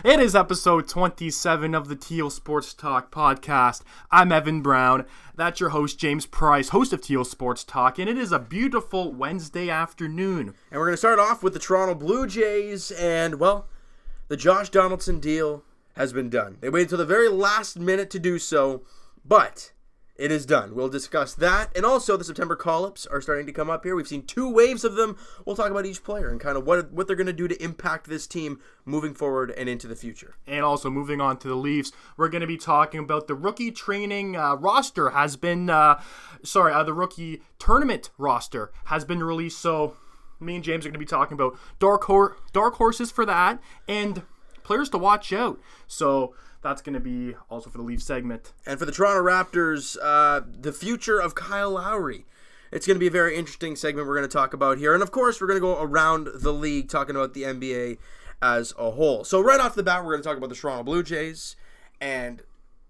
It is episode 27 of the Teal Sports Talk podcast. I'm Evan Brown. That's your host, James Price, host of Teal Sports Talk, and it is a beautiful Wednesday afternoon. And we're going to start off with the Toronto Blue Jays, and, well, the Josh Donaldson deal has been done. They waited until the very last minute to do so, but it is done. We'll discuss that, and also the September call-ups are starting to come up here. We've seen 2 waves of them. We'll talk about each player and kind of what they're going to do to impact this team moving forward and into the future. And also moving on to the Leafs, we're going to be talking about the rookie training roster has been, the rookie tournament roster has been released. So me and James are going to be talking about dark horses for that and players to watch out. So that's going to be also for the Leafs segment. And for the Toronto Raptors, the future of Kyle Lowry. It's going to be a very interesting segment we're going to talk about here. And, of course, we're going to go around the league talking about the NBA as a whole. So right off the bat, we're going to talk about the Toronto Blue Jays. And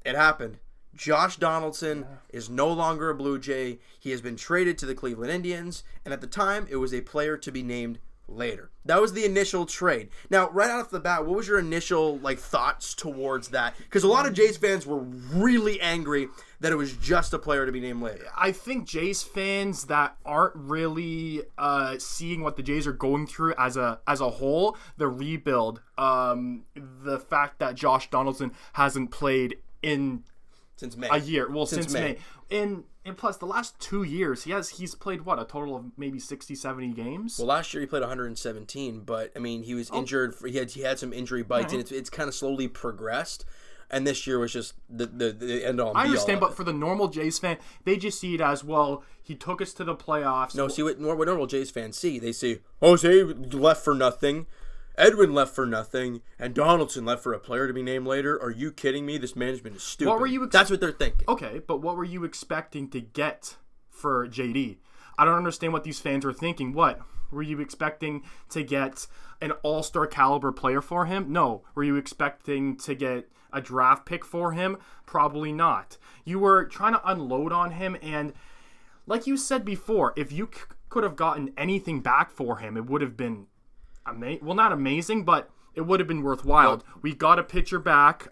it happened. Josh Donaldson is no longer a Blue Jay. He has been traded to the Cleveland Indians. And at the time, it was a player to be named later. That was the initial trade. Now, right off the bat, what was your initial thoughts towards that? Because a lot of Jays fans were really angry that it was just a player to be named later. I think Jays fans that aren't really seeing what the Jays are going through as a whole, the rebuild, the fact that Josh Donaldson hasn't played since May. A year. Well, since May. And plus, the last 2 years, he's played, a total of maybe 60, 70 games? Well, last year he played 117, but, he was injured. He had some injury bites, and it's kind of slowly progressed. And this year was just the end-all and be-all. I understand, but for the normal Jays fan, they just see it as, he took us to the playoffs. No, see, what normal Jays fans see, they see, Jose left for nothing, Edwin left for nothing, and Donaldson left for a player to be named later. Are you kidding me? This management is stupid. What were you That's what they're thinking. Okay, but what were you expecting to get for JD? I don't understand what these fans were thinking. What? Were you expecting to get an all-star caliber player for him? No. Were you expecting to get a draft pick for him? Probably not. You were trying to unload on him, and like you said before, if you could have gotten anything back for him, it would have been not amazing, but it would have been worthwhile. Well, we got a pitcher back.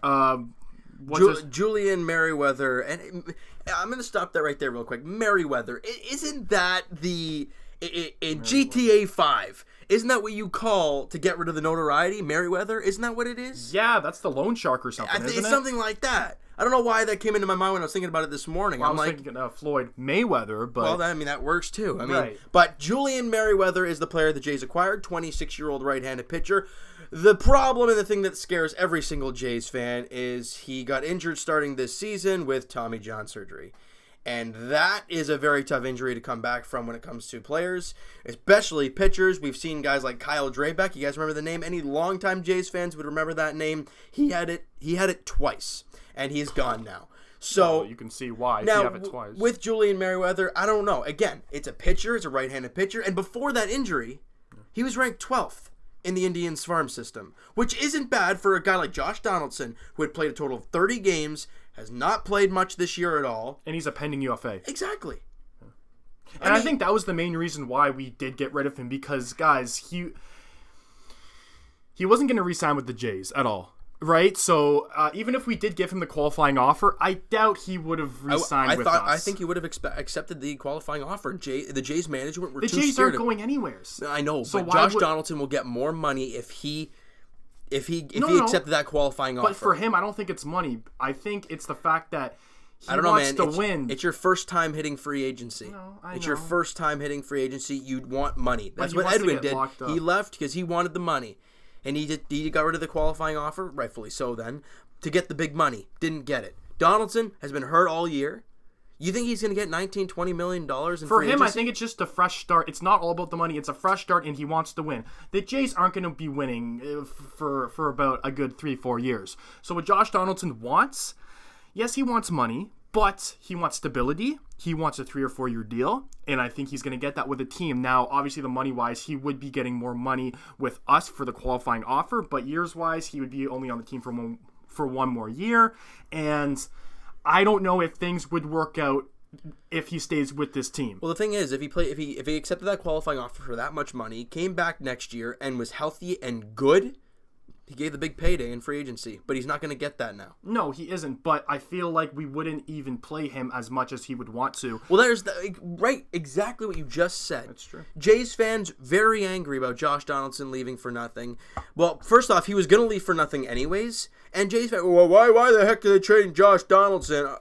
Julian Merriweather, and I'm going to stop that right there real quick. Merriweather, isn't that in GTA 5? Isn't that what you call to get rid of the notoriety? Merriweather, isn't that what it is? Yeah, that's the loan shark or something. It's something like that. I don't know why that came into my mind when I was thinking about it this morning. Well, I was thinking Floyd Mayweather, but... Well, that works too. Right. But Julian Merriweather is the player the Jays acquired, 26-year-old right-handed pitcher. The problem and the thing that scares every single Jays fan is he got injured starting this season with Tommy John surgery. And that is a very tough injury to come back from when it comes to players, especially pitchers. We've seen guys like Kyle Drabek. You guys remember the name? Any longtime Jays fans would remember that name. He had it twice, and he's gone now. So you can see why now, if you have it twice. With Julian Merriweather, I don't know. Again, it's a pitcher. It's a right-handed pitcher. And before that injury, he was ranked 12th in the Indians farm system, which isn't bad for a guy like Josh Donaldson, who had played a total of 30 games, has not played much this year at all. And he's a pending UFA. Exactly. And I think that was the main reason why we did get rid of him, because, guys, he wasn't going to re-sign with the Jays at all, right? So even if we did give him the qualifying offer, I doubt he would have re-signed with us. I think he would have accepted the qualifying offer. The Jays management were too scared. The Jays aren't going anywhere. I know, so but Josh Donaldson will get more money if he accepted that qualifying offer. But for him, I don't think it's money. I think it's the fact that he wants to win. It's your first time hitting free agency. It's your first time hitting free agency. You'd want money. That's what Edwin did. He left because he wanted the money. And he got rid of the qualifying offer, rightfully so then, to get the big money. Didn't get it. Donaldson has been hurt all year. You think he's going to get $19, $20 million in For free him, agency? I think it's just a fresh start. It's not all about the money. It's a fresh start, and he wants to win. The Jays aren't going to be winning for about a good 3-4 years. So what Josh Donaldson wants, yes, he wants money, but he wants stability. He wants a 3 or 4 year deal, and I think he's going to get that with a team. Now, obviously, the money-wise, he would be getting more money with us for the qualifying offer, but years-wise, he would be only on the team for one more year, and I don't know if things would work out if he stays with this team. Well, the thing is, if he accepted that qualifying offer for that much money, came back next year and was healthy and good, He gave the big payday in free agency, but he's not going to get that now. No, he isn't, but I feel like we wouldn't even play him as much as he would want to. Well, there's right, exactly what you just said. That's true. Jays fans very angry about Josh Donaldson leaving for nothing. Well, first off, he was going to leave for nothing anyways, and Jays fans, well, why the heck are they trading Josh Donaldson?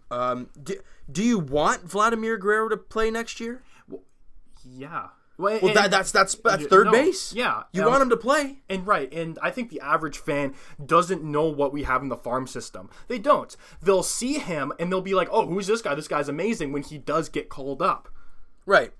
Do you want Vladimir Guerrero to play next year? Well, yeah. Well, that's third base. Yeah, you want him to play, and I think the average fan doesn't know what we have in the farm system. They don't. They'll see him and they'll be like, "Oh, who's this guy? This guy's amazing." When he does get called up, right?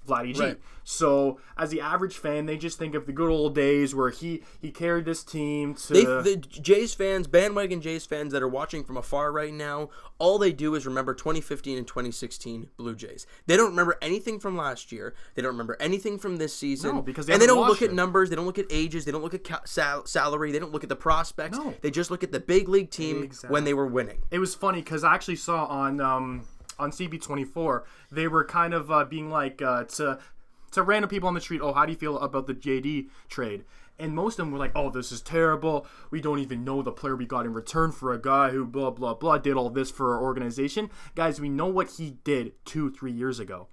Vladdy G. Right. So, as the average fan, they just think of the good old days where he carried this team to... The Jays fans, bandwagon Jays fans that are watching from afar right now, all they do is remember 2015 and 2016 Blue Jays. They don't remember anything from last year. They don't remember anything from this season. No, because they don't look at numbers. They don't look at ages. They don't look at salary. They don't look at the prospects. No. They just look at the big league team when they were winning. It was funny because I actually saw on CB24, they were kind of being like to random people on the street, "Oh, how do you feel about the JD trade?" And most of them were like, "Oh, this is terrible. We don't even know the player we got in return for a guy who blah, blah, blah, did all this for our organization." Guys, we know what he did 2-3 years ago.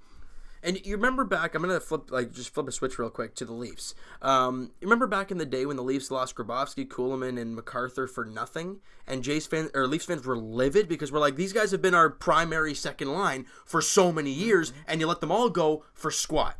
And you remember back, I'm going to flip a switch real quick to the Leafs. You remember back in the day when the Leafs lost Grabowski, Kuhlman, and MacArthur for nothing? And Leafs fans were livid because we're like, these guys have been our primary second line for so many years, and you let them all go for squat.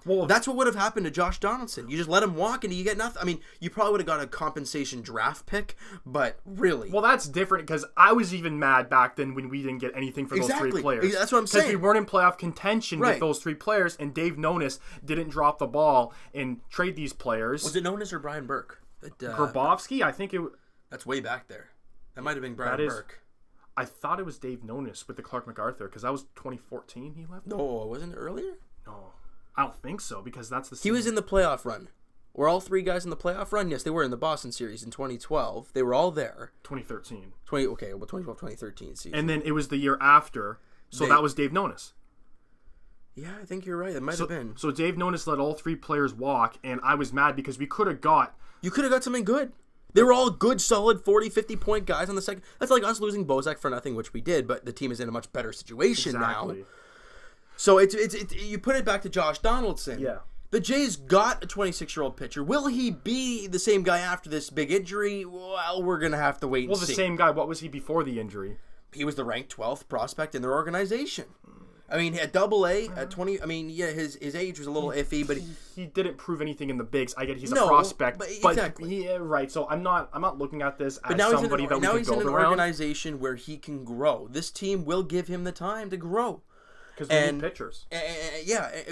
Well, that's what would have happened to Josh Donaldson. You just let him walk and you get nothing. I mean, you probably would have got a compensation draft pick, but really. Well, that's different because I was even mad back then when we didn't get anything for those three players. That's what I'm saying. Because we weren't in playoff contention with those three players, and Dave Nonis didn't drop the ball and trade these players. Was it Nonis or Brian Burke? Grabowski? I think it... That's way back there. That might have been Brian Burke. I thought it was Dave Nonis with the Clark MacArthur because that was 2014 he left. No, wasn't it earlier? No. I don't think so because that's the season. He was in the playoff run. Were all three guys in the playoff run? Yes, they were in the Boston series in 2012. They were all there. 2013. 2012-2013 season. And then it was the year after, so that was Dave Nonis. Yeah, I think you're right. It might have been. So Dave Nonis let all three players walk, and I was mad because we could have got... You could have got something good. They were all good, solid 40, 50-point guys on the second... That's like us losing Bozak for nothing, which we did, but the team is in a much better situation now. So it's you put it back to Josh Donaldson. Yeah. The Jays got a 26-year-old pitcher. Will he be the same guy after this big injury? Well, we're going to have to wait and see. Well, the same guy. What was he before the injury? He was the ranked 12th prospect in their organization. I mean, at Double-A, at 20... I mean, yeah, his age was a little iffy, but... He didn't prove anything in the bigs. I get he's a prospect. But exactly. Right, so I'm not looking at this as somebody that we can build around. Now he's in an organization where he can grow. This team will give him the time to grow. Because we need pitchers.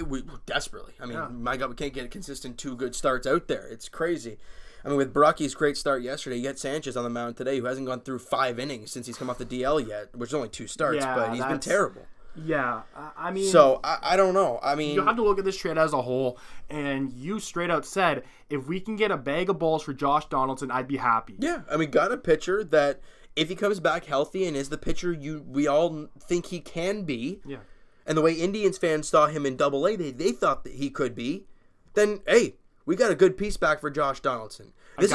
We desperately. I mean, my God, we can't get consistent 2 good starts out there. It's crazy. I mean, with Baracki's great start yesterday, you get Sanchez on the mound today, who hasn't gone through 5 innings since he's come off the DL yet, which is only 2 starts, but he's been terrible. Yeah, I mean... So, I don't know. I mean... You have to look at this trade as a whole, and you straight out said, if we can get a bag of balls for Josh Donaldson, I'd be happy. Yeah, I mean, got a pitcher that, if he comes back healthy and is the pitcher we all think he can be... Yeah. And the way Indians fans saw him in Double-A, they thought that he could be. Then, hey, we got a good piece back for Josh Donaldson. This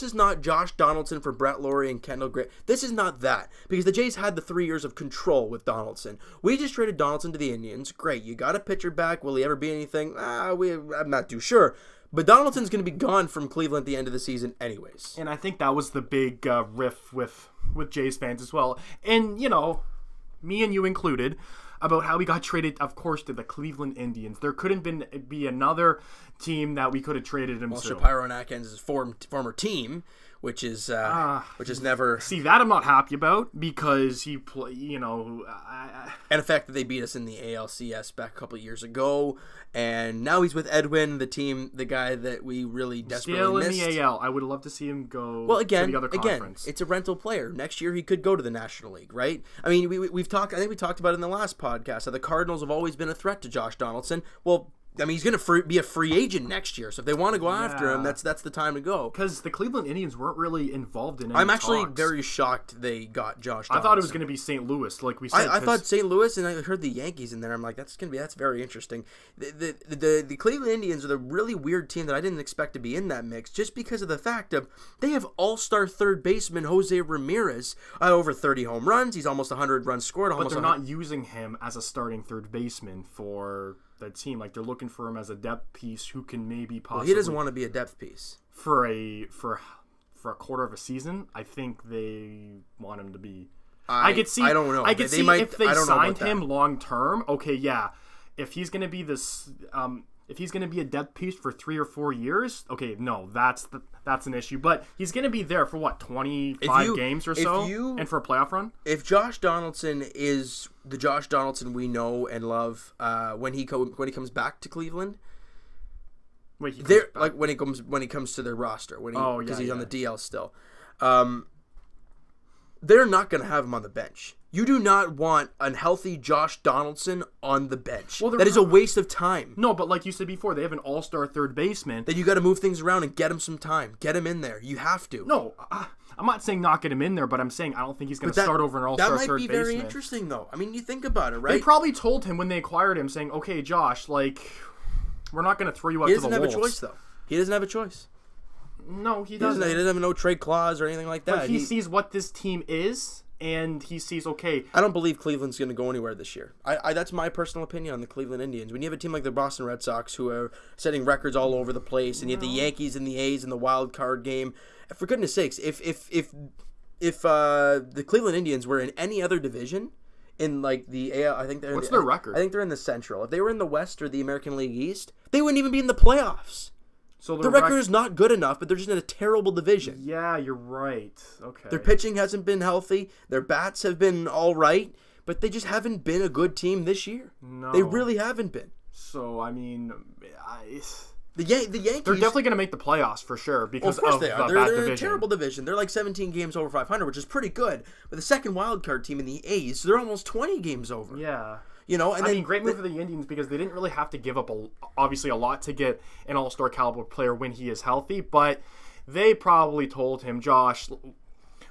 is not Josh Donaldson for Brett Lowry and Kendall Gray. This is not that, because the Jays had the 3 years of control with Donaldson. We just traded Donaldson to the Indians. Great, you got a pitcher back. Will he ever be anything? I'm not too sure. But Donaldson's going to be gone from Cleveland at the end of the season, anyways. And I think that was the big riff with Jays fans as well. And me and you included, about how we got traded, of course, to the Cleveland Indians. There couldn't be another team that we could have traded him to. Shapiro and Atkins' former team, which is never... See, that I'm not happy about because he and the fact that they beat us in the ALCS back a couple of years ago, and now he's with Edwin, the guy that we really desperately missed. Still in the AL. I would love to see him go to the other conference. It's a rental player. Next year he could go to the National League, right? I mean, we've talked. I think we talked about it in the last podcast how the Cardinals have always been a threat to Josh Donaldson. Well, I mean, he's going to be a free agent next year. So if they want to go after him, that's the time to go. Because the Cleveland Indians weren't really involved in any I'm actually talks. very shocked they got Josh Donaldson. I thought it was going to be St. Louis, like we said. I thought St. Louis, and I heard the Yankees in there. I'm like, that's very interesting. The Cleveland Indians are the really weird team that I didn't expect to be in that mix, just because of the fact of they have all-star third baseman Jose Ramirez, over 30 home runs. He's almost 100 runs scored. But they're not using him as a starting third baseman for the team. Like, they're looking for him as a depth piece who can maybe possibly. Well, he doesn't want to be a depth piece for a quarter of a season. I think they want him to be. I could see. I don't know. I could see if they signed him long term. Okay, yeah. If he's going to be this, if he's going to be a depth piece for 3 or 4 years, okay, no, that's an issue. But he's going to be there for what, 25 games or so, and for a playoff run. If Josh Donaldson is the Josh Donaldson we know and love, when he comes back to Cleveland, when he comes to their roster, because he's on the DL still, they're not going to have him on the bench. You do not want unhealthy Josh Donaldson on the bench. Well, that is a waste of time. No, but like you said before, they have an all-star third baseman. Then you got to move things around and get him some time. Get him in there. You have to. No, I'm not saying not get him in there, but I'm saying I don't think he's going to start over an all-star third baseman. That might be very interesting, though. I mean, you think about it, right? They probably told him when they acquired him, saying, okay, Josh, like, we're not going to throw you out to the wolves. He doesn't have a choice, though. He doesn't have a choice. No, he doesn't. He doesn't have a no-trade clause or anything like that. But he sees what this team is, and he sees, okay. I don't believe Cleveland's going to go anywhere this year. That's my personal opinion on the Cleveland Indians. When you have a team like the Boston Red Sox who are setting records all over the place, and you have the Yankees and the A's in the wild card game, for goodness sakes, if the Cleveland Indians were in any other division, in like the AL, I think they're. What's their record? I think they're in the Central. If they were in the West or the American League East, they wouldn't even be in the playoffs. So the record is not good enough, but they're just in a terrible division. Yeah, you're right. Okay. Their pitching hasn't been healthy. Their bats have been all right, but they just haven't been a good team this year. No. They really haven't been. So, I mean, the Yankees... They're definitely going to make the playoffs for sure because of the bad They're division. in a terrible division. They're like 17 games over 500, which is pretty good. But the second wild card team in the A's, they're almost 20 games over. Yeah. You know, and great move for the Indians because they didn't really have to give up obviously a lot to get an all-star caliber player when he is healthy, but they probably told him, Josh,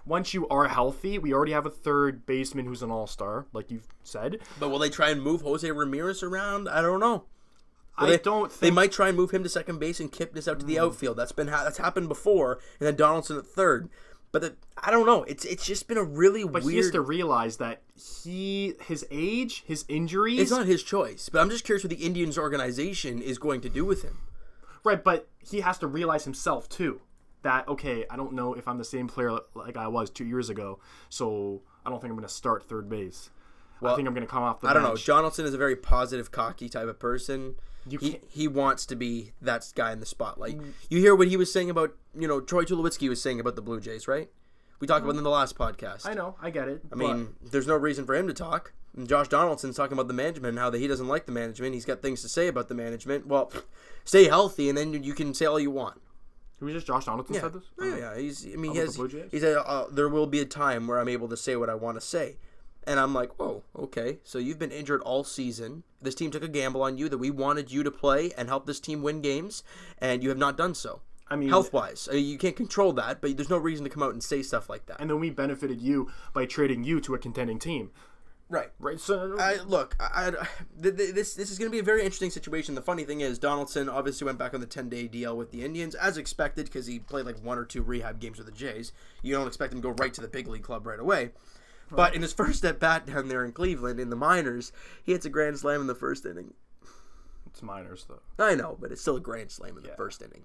once you are healthy, we already have a third baseman who's an all-star, like you've said. But will they try and move Jose Ramirez around? I don't know. They might try and move him to second base and Kipnis out to the outfield. That's happened before, and then Donaldson at third. But I don't know. It's just been a really weird... But he has to realize that his age, his injuries... It's not his choice. But I'm just curious what the Indians organization is going to do with him. Right, but he has to realize himself, too, that, okay, I don't know if I'm the same player like I was 2 years ago, so I don't think I'm going to start third base. Well, I think I'm going to come off the bench. I don't know. Donaldson is a very positive, cocky type of person. He wants to be that guy in the spotlight. You hear what he was saying about, Troy Tulowitzki was saying about the Blue Jays, right? We talked about it in the last podcast. I know, I get it. I mean, there's no reason for him to talk. And Josh Donaldson's talking about the management and how he doesn't like the management. He's got things to say about the management. Well, stay healthy, and then you can say all you want. Who was just Josh Donaldson said this? Yeah. He said, there will be a time where I'm able to say what I want to say. And I'm like, whoa, okay. So you've been injured all season. This team took a gamble on you that we wanted you to play and help this team win games, and you have not done so. I mean, health-wise. You can't control that, but there's no reason to come out and say stuff like that. And then we benefited you by trading you to a contending team. Right. So this is going to be a very interesting situation. The funny thing is, Donaldson obviously went back on the 10-day DL with the Indians, as expected, because he played like 1 or 2 rehab games with the Jays. You don't expect him to go right to the big league club right away. But in his first at-bat down there in Cleveland, in the minors, he hits a grand slam in the first inning. It's minors, though. I know, but it's still a grand slam in the first inning.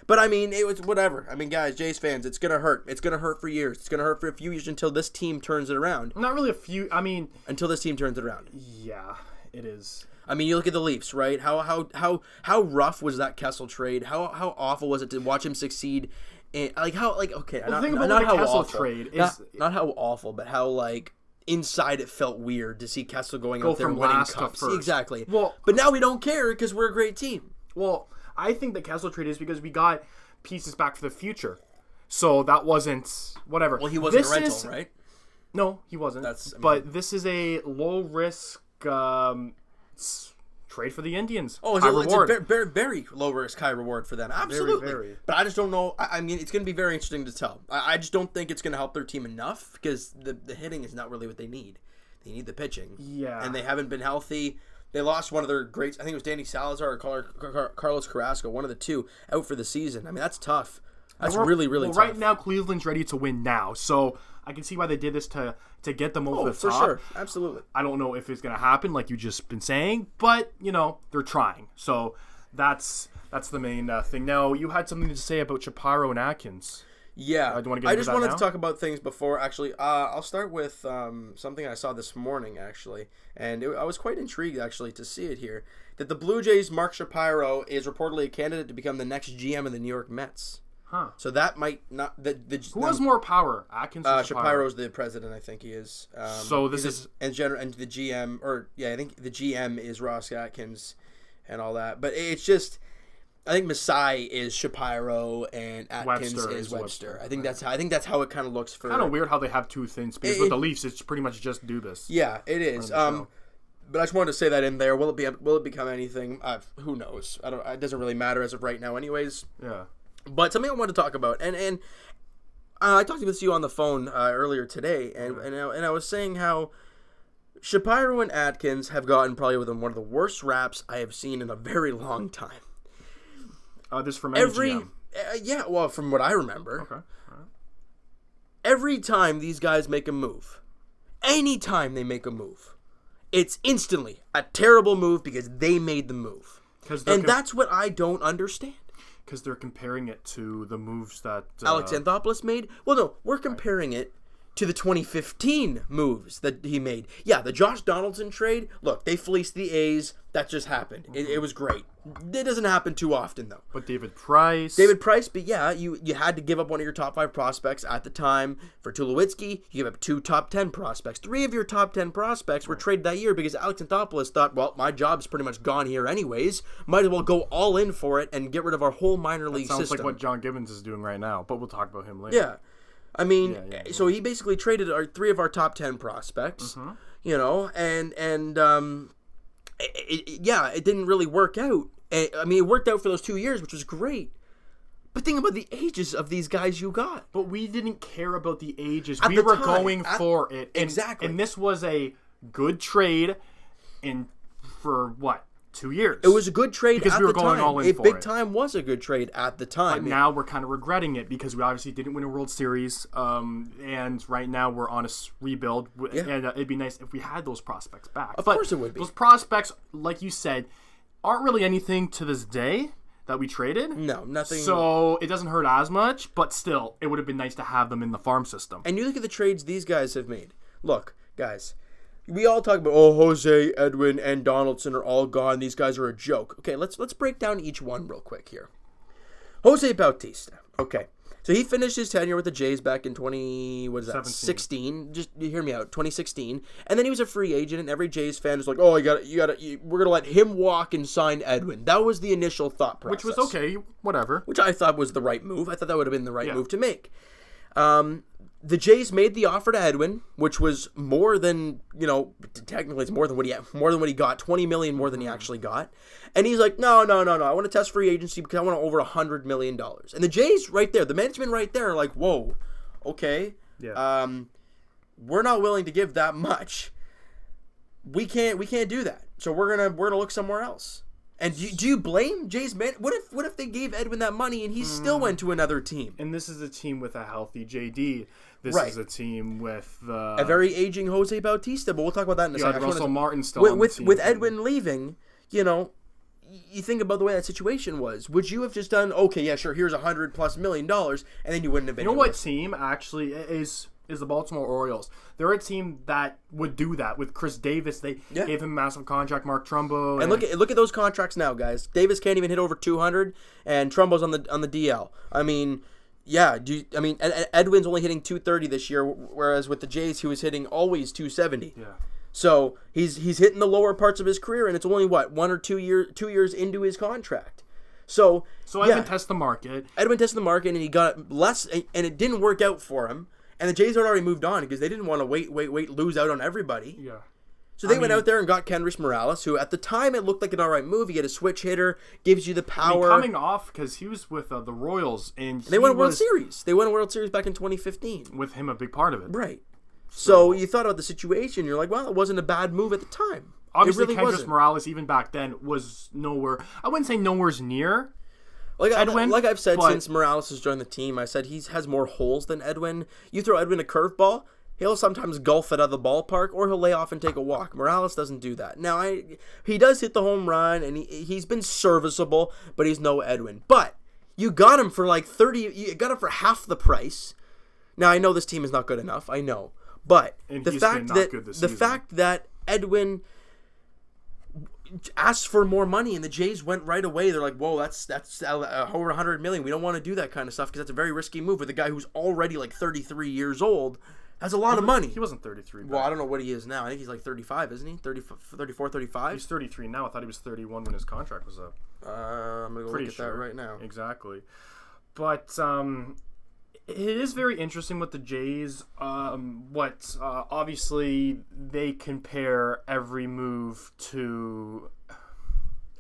But, I mean, it was whatever. I mean, guys, Jays fans, it's going to hurt. It's going to hurt for years. It's going to hurt for a few years until this team turns it around. Not really a few. I mean... Until this team turns it around. Yeah, it is. I mean, you look at the Leafs, right? How rough was that Kessel trade? How awful was it to watch him succeed? And, not how awful, but how, inside it felt weird to see Kessel going out there winning cups. Exactly. Well, but now we don't care because we're a great team. Well, I think the Kessel trade is because we got pieces back for the future. So that wasn't whatever. Well, he wasn't a rental, right? No, he wasn't. But this is a low risk Trade for the Indians. Oh, it's a very, very low risk, high reward for them. Absolutely. Very, very. But I just don't know. I mean, it's going to be very interesting to tell. I just don't think it's going to help their team enough because the hitting is not really what they need. They need the pitching. Yeah. And they haven't been healthy. They lost one of their greats. I think it was Danny Salazar or Carlos Carrasco, one of the two, out for the season. I mean, that's tough. That's really, really tough. Right now, Cleveland's ready to win now. So I can see why they did this to get them over the top. For sure. Absolutely. I don't know if it's going to happen, like you just been saying, but, they're trying. So that's the main thing. Now, you had something to say about Shapiro and Atkins. Yeah. I just wanted to talk about things before, actually. I'll start with something I saw this morning, actually. And I was quite intrigued, actually, to see it here. That the Blue Jays' Mark Shapiro is reportedly a candidate to become the next GM of the New York Mets. Huh. So that might not... Who has more power, Atkins or Shapiro? Shapiro's the president, I think he is. So this is... And the GM... I think the GM is Ross Atkins and all that. But it's just... I think Masai is Shapiro and Atkins is Webster. I think that's how it kind of looks for... Kind of weird how they have two things. Because with the Leafs, it's pretty much just Dubas. Yeah, it is. But I just wanted to say that in there. Will it become anything? Who knows? It doesn't really matter as of right now anyways. Yeah. But something I wanted to talk about, and I talked with you on the phone earlier today, and I was saying how Shapiro and Atkins have gotten probably one of the worst raps I have seen in a very long time. This from GM. Yeah, well, from what I remember. Okay. All right. Every time these guys make a move, it's instantly a terrible move because they made the move. And that's what I don't understand. Because they're comparing it to the moves that... Alex Anthopoulos made? Well, no, we're comparing it to the 2015 moves that he made. Yeah, the Josh Donaldson trade, look, they fleeced the A's. That just happened. It was great. It doesn't happen too often, though. But David Price, but yeah, you had to give up one of your top 5 prospects at the time. For Tulowitzki, you gave up 2 top 10 prospects. 3 of your top 10 prospects were traded that year because Alex Anthopoulos thought, well, my job's pretty much gone here anyways. Might as well go all in for it and get rid of our whole minor league system. Sounds like what John Gibbons is doing right now, but we'll talk about him later. Yeah. I mean, so he basically traded 3 of our top 10 prospects, it didn't really work out. I mean, it worked out for those 2 years, which was great. But think about the ages of these guys you got. But we didn't care about the ages. We were going for it. Exactly. And this was a good trade for what? 2 years. It was a good trade because at we were the going time. all in for Big it. Time was a good trade at the time. But now we're kind of regretting it because we obviously didn't win a World Series, and right now we're on a rebuild. Yeah. And it'd be nice if we had those prospects back. Of course it would be. Those prospects, like you said, aren't really anything to this day that we traded. No, nothing. So it doesn't hurt as much, but still, it would have been nice to have them in the farm system. And you look at the trades these guys have made. Look, guys. We all talk about, Jose, Edwin, and Donaldson are all gone. These guys are a joke. Okay, let's break down each one real quick here. Jose Bautista. Okay, so he finished his tenure with the Jays back in 2016. Just hear me out, 2016. And then he was a free agent, and every Jays fan was like, "Oh, we're gonna let him walk and sign Edwin." That was the initial thought process, which was okay, whatever. Which I thought was the right move. I thought that would have been the right move to make. The Jays made the offer to Edwin, which was more than, technically it's more than what he got, $20 million more than he actually got. And he's like, no, I want to test free agency because I want over $100 million. And the Jays right there, the management right there are like, whoa, okay, we're not willing to give that much. We can't do that. So we're gonna look somewhere else. And do you blame Jays man? What if they gave Edwin that money and he still went to another team? And this is a team with a healthy JD. This is a team with a very aging Jose Bautista. But we'll talk about that in a second. Russell Martin still on the team. With Edwin leaving, you think about the way that situation was. Would you have just done sure, here's $100+ million, and then you wouldn't have been? You know what team actually is the Baltimore Orioles. They're a team that would do that with Chris Davis. They gave him a massive contract, Mark Trumbo. And look at those contracts now, guys. Davis can't even hit over 200, and Trumbo's on the DL. I mean, Edwin's only hitting 230 this year, whereas with the Jays he was hitting always 270. Yeah. So he's hitting the lower parts of his career, and it's only 1 or 2 years into his contract. So Edwin tested the market. And he got less, and it didn't work out for him. And the Jays had already moved on because they didn't want to wait, lose out on everybody. Yeah. So they went out there and got Kendrys Morales, who at the time it looked like an all right move. You get a switch hitter, gives you the power. coming off, because he was with the Royals, and they won a World Series. They won a World Series back in 2015. With him a big part of it. Right. So you thought about the situation, you're like, well, it wasn't a bad move at the time. Obviously, it really Kendrys wasn't. Morales, even back then, was nowhere. I wouldn't say nowhere's near Edwin, like I've said but since Morales has joined the team, I said he has more holes than Edwin. You throw Edwin a curveball, he'll sometimes golf it out of the ballpark, or he'll lay off and take a walk. Morales doesn't do that. Now, he does hit the home run, and he's been serviceable, but he's no Edwin. But you got him for like 30. You got him for half the price. Now, I know this team is not good enough. I know. But the fact that Edwin asked for more money and the Jays went right away, they're like, whoa, that's over $100 million. We don't want to do that kind of stuff because that's a very risky move with a guy who's already like 33 years old. Has a lot of money. He wasn't 33. Well, I don't know what he is now. I think he's like 35, isn't he? 34, 35? He's 33 now. I thought he was 31 when his contract was up. I'm going to look at that right now. Exactly. But it is very interesting with the Jays. Obviously, they compare every move to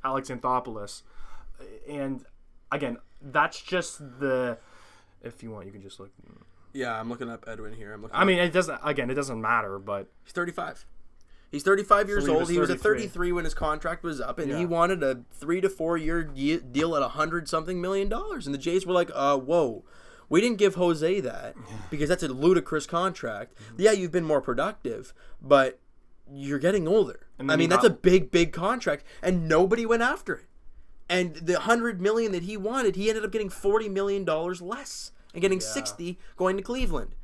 Alex Anthopoulos. And, again, that's just the... If you want, you can just look... Yeah, I'm looking up Edwin here. It doesn't matter, but... He's 35. He's 35 years old. He was at 33 when his contract was up, and he wanted a 3 to 4 year deal at $100-something million. And the Jays were like, whoa. We didn't give Jose that because that's a ludicrous contract. Yeah, you've been more productive, but you're getting older. That's a big, big contract, and nobody went after it. And the $100 million that he wanted, he ended up getting $40 million less and getting $60 going to Cleveland.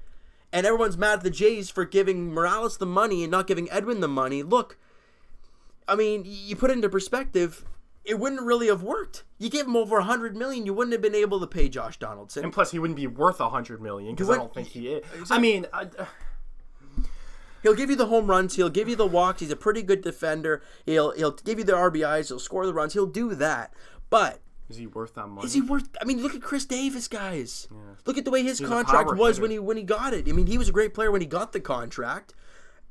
And everyone's mad at the Jays for giving Morales the money and not giving Edwin the money. Look, you put it into perspective, it wouldn't really have worked. You gave him over $100 million, you wouldn't have been able to pay Josh Donaldson. And plus, he wouldn't be worth $100 million because I don't think he is. Exactly. He'll give you the home runs. He'll give you the walks. He's a pretty good defender. He'll give you the RBIs. He'll score the runs. He'll do that. But is he worth that money? Is he worth? Look at Chris Davis, guys. Yeah. Look at the way his contract was when he got it. He was a great player when he got the contract,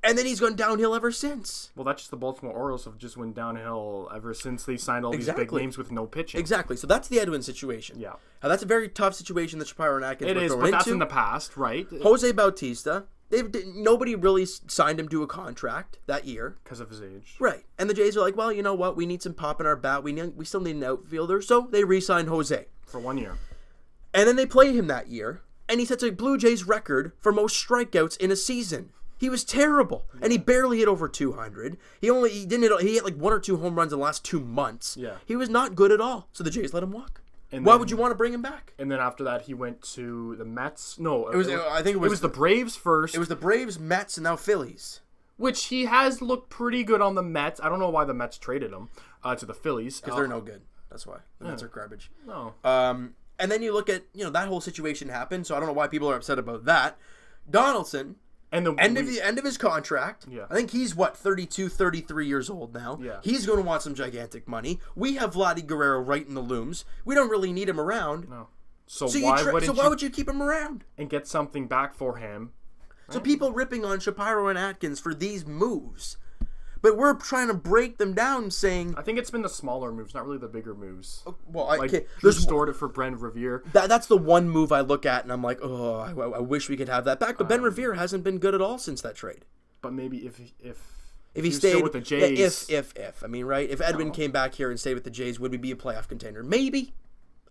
and then he's gone downhill ever since. Well, that's just the Baltimore Orioles have just went downhill ever since they signed all these big names with no pitching. Exactly. So that's the Edwin situation. Yeah. Now, that's a very tough situation that Shapiro and Atkins were thrown into. But that's in the past, right? Jose Bautista. Nobody really signed him to a contract that year. Because of his age. Right. And the Jays are like, well, you know what? We need some pop in our bat. We still need an outfielder. So they re-signed Jose. For 1 year. And then they played him that year. And he sets a Blue Jays record for most strikeouts in a season. He was terrible. Yeah. And he barely hit over 200. He hit like 1 or 2 home runs in the last 2 months. Yeah. He was not good at all. So the Jays let him walk. Why would you want to bring him back? And then after that, he went to the Mets. I think it was the Braves first. It was the Braves, Mets, and now Phillies. Which he has looked pretty good on the Mets. I don't know why the Mets traded him to the Phillies. Because they're no good. That's why. The Mets are garbage. No. And then you look at, that whole situation happened, so I don't know why people are upset about that. Donaldson... And the end of his contract. Yeah. I think he's 32, 33 years old now. Yeah. He's going to want some gigantic money. We have Vladdy Guerrero right in the looms. We don't really need him around. No. So why would you keep him around and get something back for him? Right? So people ripping on Shapiro and Atkins for these moves. But we're trying to break them down, saying... I think it's been the smaller moves, not really the bigger moves. Well, restored it for Brent Revere. That's the one move I look at, and I'm like, oh, I wish we could have that back. But Ben Revere hasn't been good at all since that trade. But maybe if he stayed still with the Jays... Right? If Edwin came back here and stayed with the Jays, would we be a playoff contender? Maybe.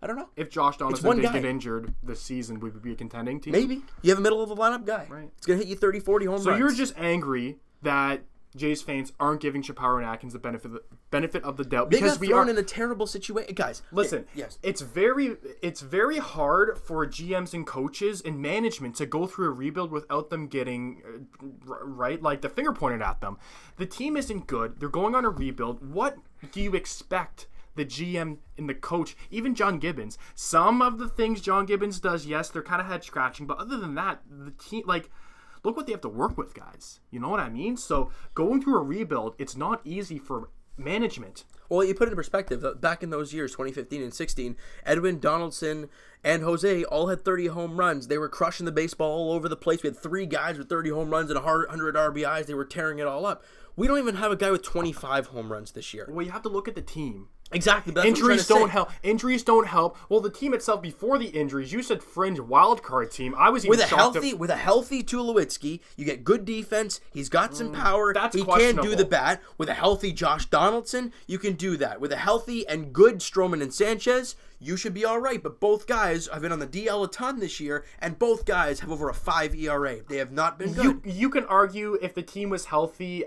I don't know. If Josh Donaldson did get injured this season, would we be a contending team? Maybe. You have a middle of the lineup guy. Right. It's going to hit you 30, 40 home runs. So you're just angry that Jays fans aren't giving Shapiro and Atkins the benefit of the doubt because we are in a terrible situation, guys. Listen, yes, it's very hard for GMs and coaches and management to go through a rebuild without them getting the finger pointed at them. The team isn't good. They're going on a rebuild. What do you expect? The GM and the coach, even John Gibbons. Some of the things John Gibbons does, yes, they're kind of head scratching, but other than that, the team look what they have to work with, guys. You know what I mean? So going through a rebuild, it's not easy for management. Well, you put it in perspective. Back in those years, 2015 and 16, Edwin, Donaldson, and Jose all had 30 home runs. They were crushing the baseball all over the place. We had 3 guys with 30 home runs and 100 RBIs. They were tearing it all up. We don't even have a guy with 25 home runs this year. Well, you have to look at the team. Exactly. That's Injuries don't help. Injuries don't help. Well, the team itself before the injuries, you said fringe wildcard team. I was even shocked. With a healthy Tulowitzki, you get good defense. He's got some power. That's he questionable. can do the bat. With a healthy Josh Donaldson, you can do that. With a healthy and good Stroman and Sanchez, you should be all right. But both guys have been on the DL a ton this year, and both guys have over a 5 ERA. They have not been good. You can argue if the team was healthy,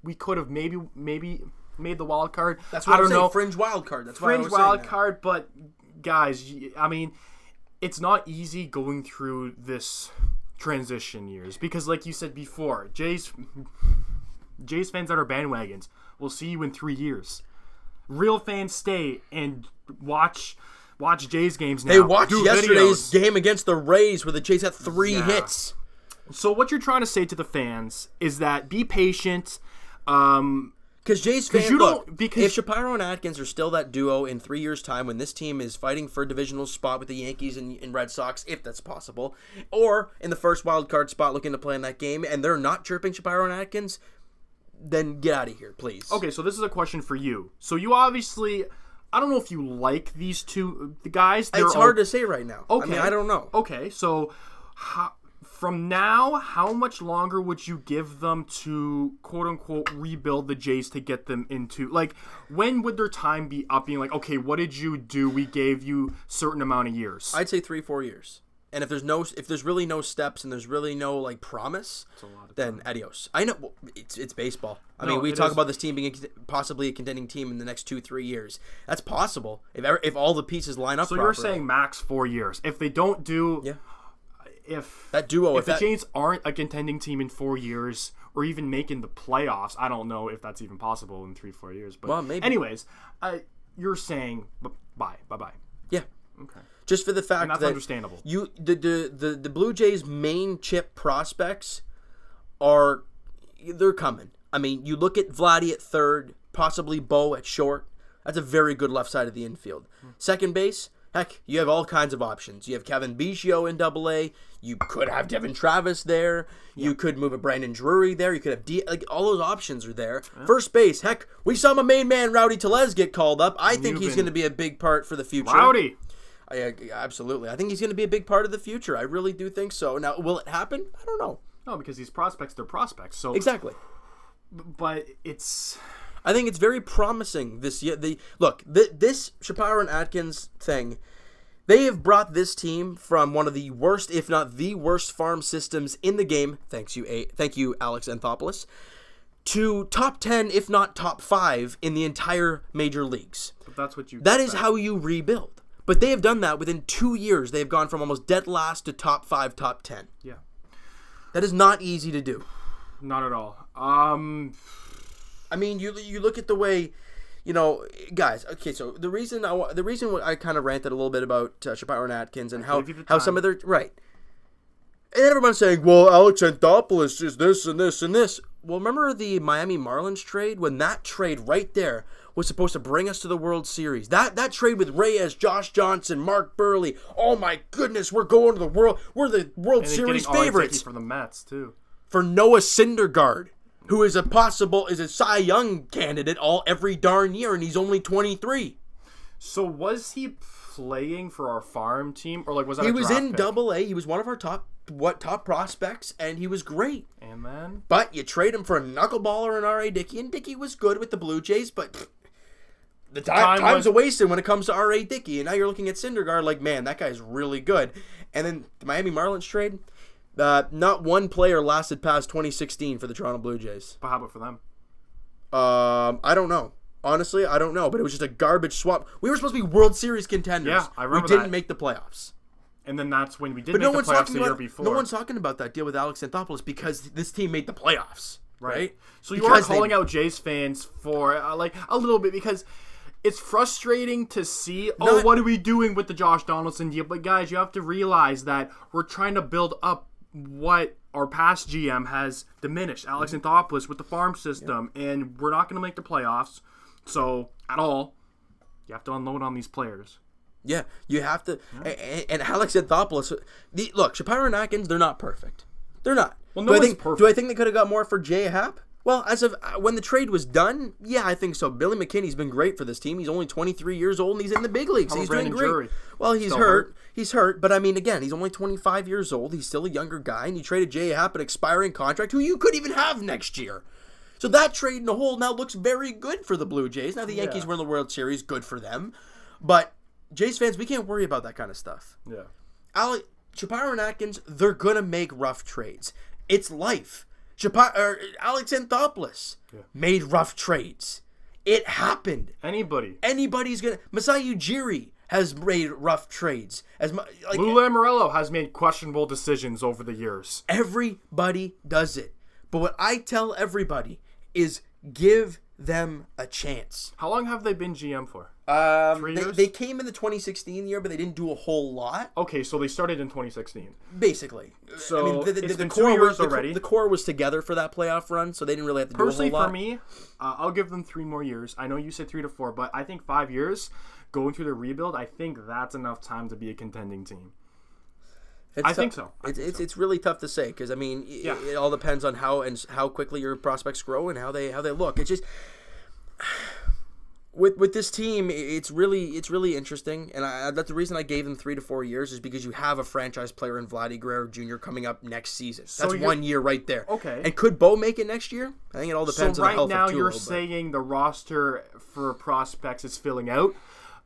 we could have maybe made the wild card. That's what I don't know. Fringe wild card. That's fringe wild card. But guys, I mean, it's not easy going through this transition years because, like you said before, Jays fans that are bandwagons, we'll see you in 3 years. Real fans stay and watch Jays games now. They watched yesterday's game against the Rays where the Jays had 3 hits. So what you're trying to say to the fans is that be patient. Because Jays fans, if Shapiro and Atkins are still that duo in 3 years' time when this team is fighting for a divisional spot with the Yankees and Red Sox, if that's possible, or in the first wild card spot looking to play in that game, and they're not chirping Shapiro and Atkins, then get out of here, please. Okay, so this is a question for you. So you obviously, I don't know if you like these two guys. It's hard to say right now. Okay. I mean, I don't know. Okay, so from now, how much longer would you give them to, quote-unquote, rebuild the Jays to get them into, like, when would their time be up being like, okay, what did you do? We gave you certain amount of years. I'd say 3-4 years. And if there's really no steps and there's really no, like, promise, then adios. I know, it's baseball. I mean, we talk about this team being possibly a contending team in the next 2-3 years. That's possible if all the pieces line up properly. So you're saying max 4 years. If they don't do... Yeah. If the Jays aren't a contending team in 4 years or even making the playoffs, I don't know if that's even possible in 3-4 years. But well, maybe. Anyways, you're saying bye. Yeah. Okay. Just for the fact that's that understandable. The Blue Jays' main chip prospects they're coming. I mean, you look at Vladdy at third, possibly Bo at short. That's a very good left side of the infield. Second base. Heck, you have all kinds of options. You have Kevin Biggio in AA. You could have Devin Travis there. Yeah. You could move a Brandon Drury there. You could have all those options are there. Yeah. First base, heck, we saw my main man Rowdy Tellez get called up. I think he's going to be a big part for the future. Rowdy. Absolutely. I think he's going to be a big part of the future. I really do think so. Now, will it happen? I don't know. No, because these prospects, they're prospects. So exactly. But it's... I think it's very promising this year. This Shapiro and Atkins thing, they have brought this team from one of the worst, if not the worst, farm systems in the game. Thank you, Alex Anthopoulos, to top 10, if not top 5, in the entire major leagues. But that's what That is how you rebuild. But they have done that within 2 years. They have gone from almost dead last to top 5, top 10. Yeah, that is not easy to do. Not at all. I mean, you look at the way, guys. Okay, so the reason I kind of ranted a little bit about Shapiro and Atkins and how some of their right, and everyone's saying, well, Alex Anthopoulos is this and this and this. Well, remember the Miami Marlins trade when that trade right there was supposed to bring us to the World Series? That trade with Reyes, Josh Johnson, Mark Burley. Oh my goodness, we're going to the world. We're the World Series favorites for the Mets too. For Noah Syndergaard, who is a Cy Young candidate every darn year, and he's only 23. So was he playing for our farm team, or was that? He was in AA. He was one of our top prospects, and he was great. And then, but you trade him for a knuckleballer in R.A. Dickey, and Dickey was good with the Blue Jays, but the time's a wasted when it comes to R.A. Dickey, and now you're looking at Syndergaard like, man, that guy's really good. And then the Miami Marlins trade. Not one player lasted past 2016 for the Toronto Blue Jays. But how about for them? I don't know. Honestly, I don't know. But it was just a garbage swap. We were supposed to be World Series contenders. Yeah, I remember We didn't make the playoffs. And then that's when we did make the playoffs the year before. No one's talking about that deal with Alex Anthopoulos because this team made the playoffs. Right? So you are calling out Jays fans for a little bit because... It's frustrating to see, what are we doing with the Josh Donaldson deal? But guys, you have to realize that we're trying to build up what our past GM has diminished. Alex Anthopoulos with the farm system, and we're not going to make the playoffs. So, at all, you have to unload on these players. Yeah, you have to. Yeah. And Alex Anthopoulos, look, Shapiro and Atkins, they're not perfect. They're not. Well, no one's perfect. Do I think they could have got more for Jay Happ? Well, as of when the trade was done, yeah, I think so. Billy McKinney's been great for this team. He's only 23 years old, and he's in the big leagues. He's doing great. Jury? Well, he's hurt. He's hurt, but I mean, again, he's only 25 years old. He's still a younger guy, and you traded Jay Happ, an expiring contract, who you could even have next year. So that trade in the whole now looks very good for the Blue Jays. Now the Yankees were in the World Series, good for them. But Jays fans, we can't worry about that kind of stuff. Yeah. Shapiro and Atkins, they're going to make rough trades. It's life. Alex Anthopoulos made rough trades. It happened. Anybody's going to... Masai Ujiri has made rough trades. Lou Lamoriello has made questionable decisions over the years. Everybody does it. But what I tell everybody is give them a chance. How long have they been GM for? 3 years? They came in the 2016 year, but they didn't do a whole lot. Okay, so they started in 2016. Basically. So I mean, it's been 2 years already. The core was together for that playoff run, so they didn't really have to do a whole lot. Personally, for me, I'll give them 3 more years. I know you said 3 to 4, but I think 5 years going through the rebuild, I think that's enough time to be a contending team. I think so. It's really tough to say because I mean it all depends on how quickly your prospects grow and how they look. It's just with this team, it's really interesting, and that's the reason I gave them 3 to 4 years is because you have a franchise player in Vladdy Guerrero Jr. coming up next season. That's 1 year right there. Okay. And could Bo make it next year? I think it all depends on the health of Tulo. So right now you're saying the roster for prospects is filling out.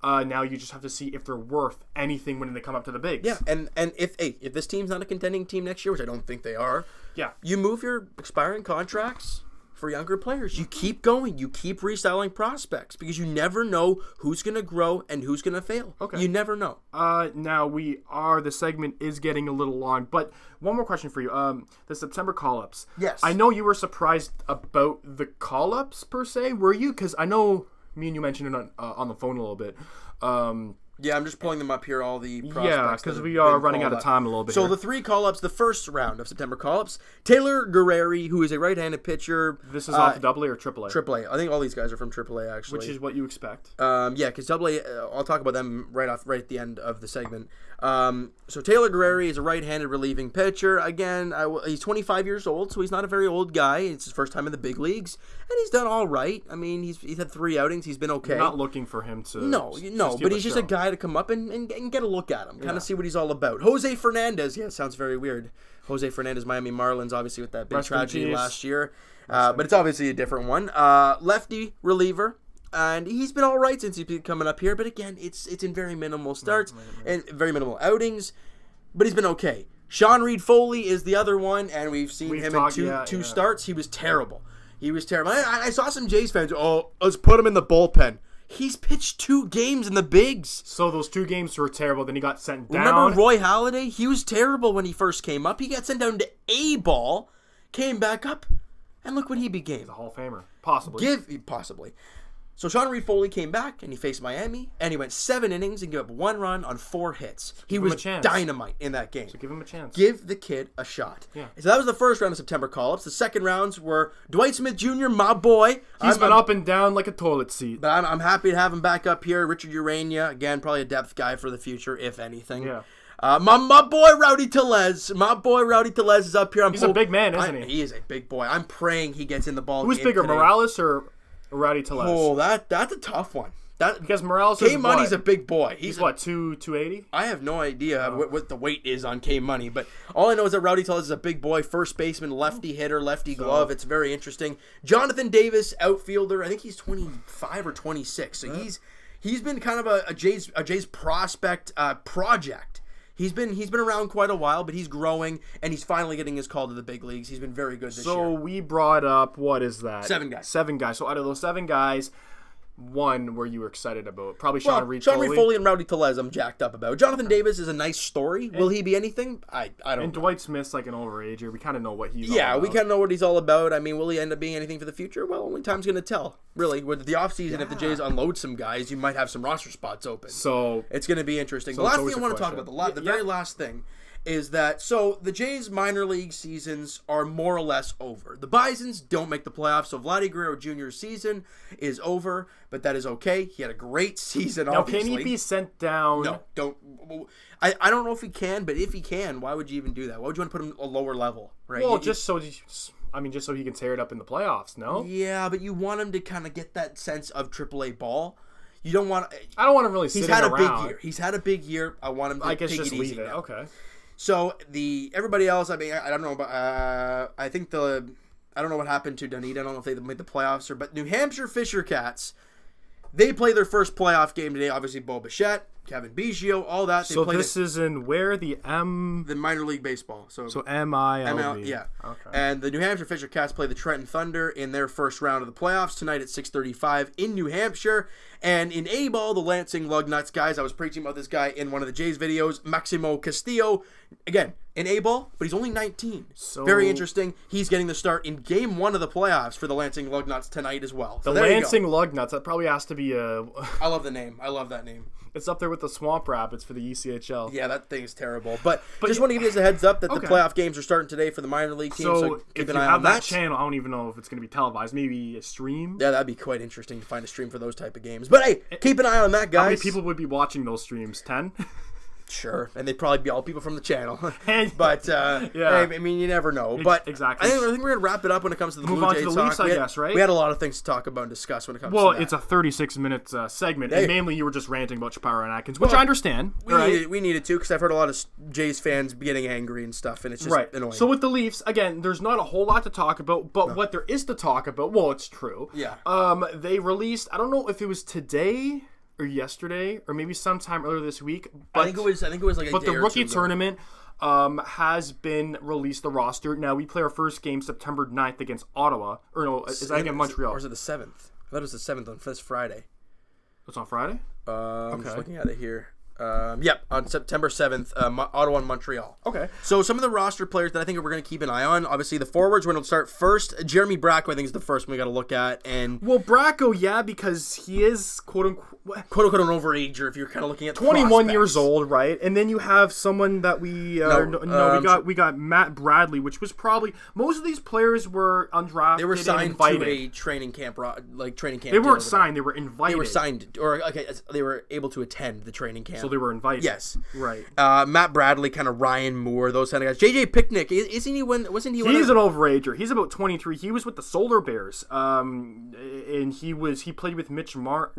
Now you just have to see if they're worth anything when they come up to the bigs. Yeah, and if this team's not a contending team next year, which I don't think they are, you move your expiring contracts for younger players. You keep going. You keep restyling prospects because you never know who's going to grow and who's going to fail. Okay. You never know. Now the segment is getting a little long, but one more question for you. The September call-ups. Yes. I know you were surprised about the call-ups per se. Were you? Because I know me and you mentioned it on the phone a little bit. Yeah, I'm just pulling them up here, all the prospects. Yeah, because we are running out of time a little bit. So here. the 3 call-ups, the first round of September call-ups, Taylor Guerreri, who is a right-handed pitch-er. This is off AA or AAA? AAA. I think all these guys are from AAA, actually. Which is what you expect. Yeah, because AA, I'll talk about them right at the end of the segment. So Taylor Guerreri is a right-handed relieving pitcher. Again, he's 25 years old, so he's not a very old guy. It's his first time in the big leagues, and he's done all right. I mean, he's had 3 outings. He's been okay. You're not looking for him to... No, but he's just a guy to come up and get a look at him, kind of see what he's all about. Jose Fernandez, sounds very weird. Jose Fernandez, Miami Marlins, obviously with that big tragedy last year, but it's obviously a different one. Lefty reliever, and he's been all right since he's been coming up here, but again, it's in very minimal starts and very minimal outings, but he's been okay. Reid-Foley is the other one, and we've seen him in two starts. He was terrible. I saw some Jays fans, let's put him in the bullpen. He's pitched 2 games in the bigs. So those 2 games were terrible. Then he got sent down. Remember Roy Halladay? He was terrible when he first came up. He got sent down to A-ball, came back up, and look what he became. He's a Hall of Famer. Possibly. Possibly. So Reid-Foley came back, and he faced Miami, and he went 7 innings and gave up 1 run on 4 hits. He was dynamite in that game. So give him a chance. Give the kid a shot. Yeah. So that was the first round of September call-ups. The second rounds were Dwight Smith Jr., my boy. He's been up and down like a toilet seat. But I'm happy to have him back up here. Richard Urania, again, probably a depth guy for the future, if anything. Yeah. My boy Rowdy Tellez. Is up here. He's a big man, isn't he? He is a big boy. I'm praying he gets in the ball. Who's bigger, Morales or Rowdy Tellez? Oh, that's a tough one. Because Morales is K-Money's a big boy. He's what, 280? I have no idea what the weight is on K-Money, but all I know is that Rowdy Tellez is a big boy, first baseman, lefty hitter, lefty glove. It's very interesting. Jonathan Davis, outfielder. I think he's 25 or 26. So he's been kind of a Jays prospect project. He's been around quite a while, but he's growing, and he's finally getting his call to the big leagues. He's been very good this year. So we brought up, what is that? 7 guys. 7 guys. So out of those 7 guys, one were you excited about? Probably Sean Reid-Foley. Reid-Foley and Rowdy Tellez I'm jacked up about. Jonathan Davis is a nice story. Will he be anything? I don't know. And Dwight Smith's like an overager. We kind of know what he's all about. Yeah, we kind of know what he's all about. I mean, will he end up being anything for the future? Well, only time's going to tell. Really, with the offseason, if the Jays unload some guys, you might have some roster spots open. So it's going to be interesting. The last thing I want to talk about, the very last thing, is that so the Jays minor league seasons are more or less over. The Bisons don't make the playoffs, so Vladdy Guerrero Jr.'s season is over, but that is okay. He had a great season, now, obviously. can he be sent down? No, don't. I don't know if he can, but if he can, why would you even do that? Why would you want to put him a lower level, right? Well, just so he can tear it up in the playoffs, no? Yeah, but you want him to kind of get that sense of AAA ball. You don't want. I don't want him really sitting around. He's had a big year. I want him to take it easy. I guess just leave it. Okay. So everybody else, I mean, I don't know, but I don't know what happened to Dunedin. I don't know if they made the playoffs but New Hampshire Fisher Cats, they play their first playoff game today. Obviously, Bo Bichette, Kevin Biggio, all that. So this is in where the minor league baseball. So MILB. Yeah. Okay. And the New Hampshire Fisher Cats play the Trenton Thunder in their first round of the playoffs tonight at 6:35 in New Hampshire. And in A-ball, the Lansing Lugnuts guys, I was preaching about this guy in one of the Jays videos, Maximo Castillo. Again, in A-ball, but he's only 19. So very interesting. He's getting the start in Game 1 of the playoffs for the Lansing Lugnuts tonight as well. So the Lansing Lugnuts, that probably has to be a... I love the name. I love that name. It's up there with the Swamp Rapids for the ECHL. Yeah, that thing is terrible. But just want to give you guys a heads up that the playoff games are starting today for the minor league team. So keep an eye on that channel, I don't even know if it's going to be televised. Maybe a stream? Yeah, that'd be quite interesting to find a stream for those type of games. But hey, keep an eye on that, guys. How many people would be watching those streams? 10? Sure, and they'd probably be all people from the channel. But, yeah. Hey, I mean, you never know. But exactly. I think we're going to wrap it up when it comes to the Blue Jays talk. Leafs, I guess, right? We had a lot of things to talk about and discuss when it comes to that. Well, it's a 36-minute segment, and mainly you were just ranting about Chaparro and Atkins, which I understand. We needed to, because I've heard a lot of Jays fans getting angry and stuff, and it's just annoying. So with the Leafs, again, there's not a whole lot to talk about, but what there is to talk about, well, it's true. Yeah. They released, I don't know if it was today or yesterday, or maybe sometime earlier this week. But, I think it was like a day or two. But the rookie tournament has been released, the roster. Now, we play our first game September 9th against Ottawa. Or no, is that against Montreal? Or is it the 7th? I thought it was the 7th on this Friday. It's on Friday? I'm just looking at it here. Yep, on September 7th, Ottawa and Montreal. Okay. So some of the roster players that I think we're going to keep an eye on, obviously the forwards, we're going to start first. Jeremy Bracco, I think, is the first one we got to look at. And well, Bracco, yeah, because he is quote-unquote an overager if you're kind of looking at 21 prospects. years old, right? And then you have someone that we we got Matt Bradley, which was probably most of these players were undrafted. They were signed to a training camp, They weren't signed; they were invited. They were signed, they were able to attend the training camp. So they were invited. Yes, right. Matt Bradley, kind of Ryan Moore, those kind of guys. JJ Picnic, isn't he? Wasn't he? He's an overager. He's about 23. He was with the Solar Bears, and he played with Mitch Marner.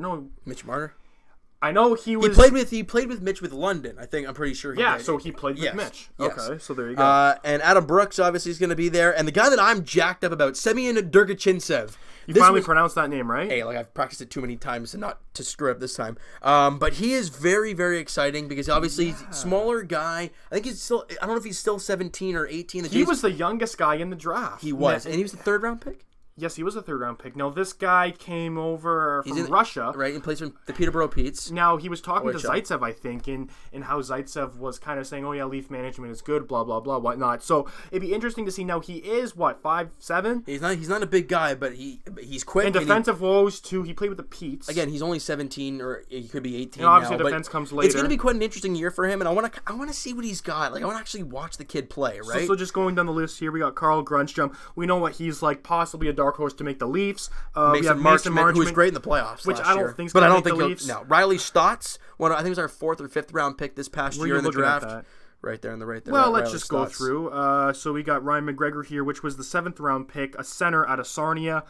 I know he was. He played with Mitch with London. I'm pretty sure. So he played with Mitch. Yes. Okay, so there you go. And Adam Brooks obviously is going to be there, and the guy that I'm jacked up about, Semyon Durgachintsev. You finally pronounced that name right. Hey, I've practiced it too many times and not to screw up this time. But he is very, very exciting because obviously he's a smaller guy. I think he's still. I don't know if he's still 17 or 18. He was the youngest guy in the draft. He was, and he was the 3rd round pick. Yes, he was a 3rd-round pick. Now, this guy came over from Russia. Right, and plays for the Peterborough Petes. Now, he was talking to Zaitsev, I think, and how Zaitsev was kind of saying, oh, yeah, Leaf management is good, blah, blah, blah, whatnot. So, it'd be interesting to see. Now, he is, 5'7"? He's not a big guy, but he's quick. And defensive woes, too. He played with the Petes. Again, he's only 17, or he could be 18 now. Obviously, defense comes later. It's going to be quite an interesting year for him, and I want to see what he's got. I want to actually watch the kid play, right? So just going down the list here, we got Carl Grunstrom. We know what he's like, possibly a dark horse to make the Leaf. We have Mason Marchment, who was great in the playoffs which last year. I don't think. But I don't think he'll. No, Riley Stotts. I think it was our 4th or 5th round pick this past year in the draft. Right there in the right there. Well, let's just go through. So we got Ryan McGregor here, which was the 7th round pick, a center out of Sarnia.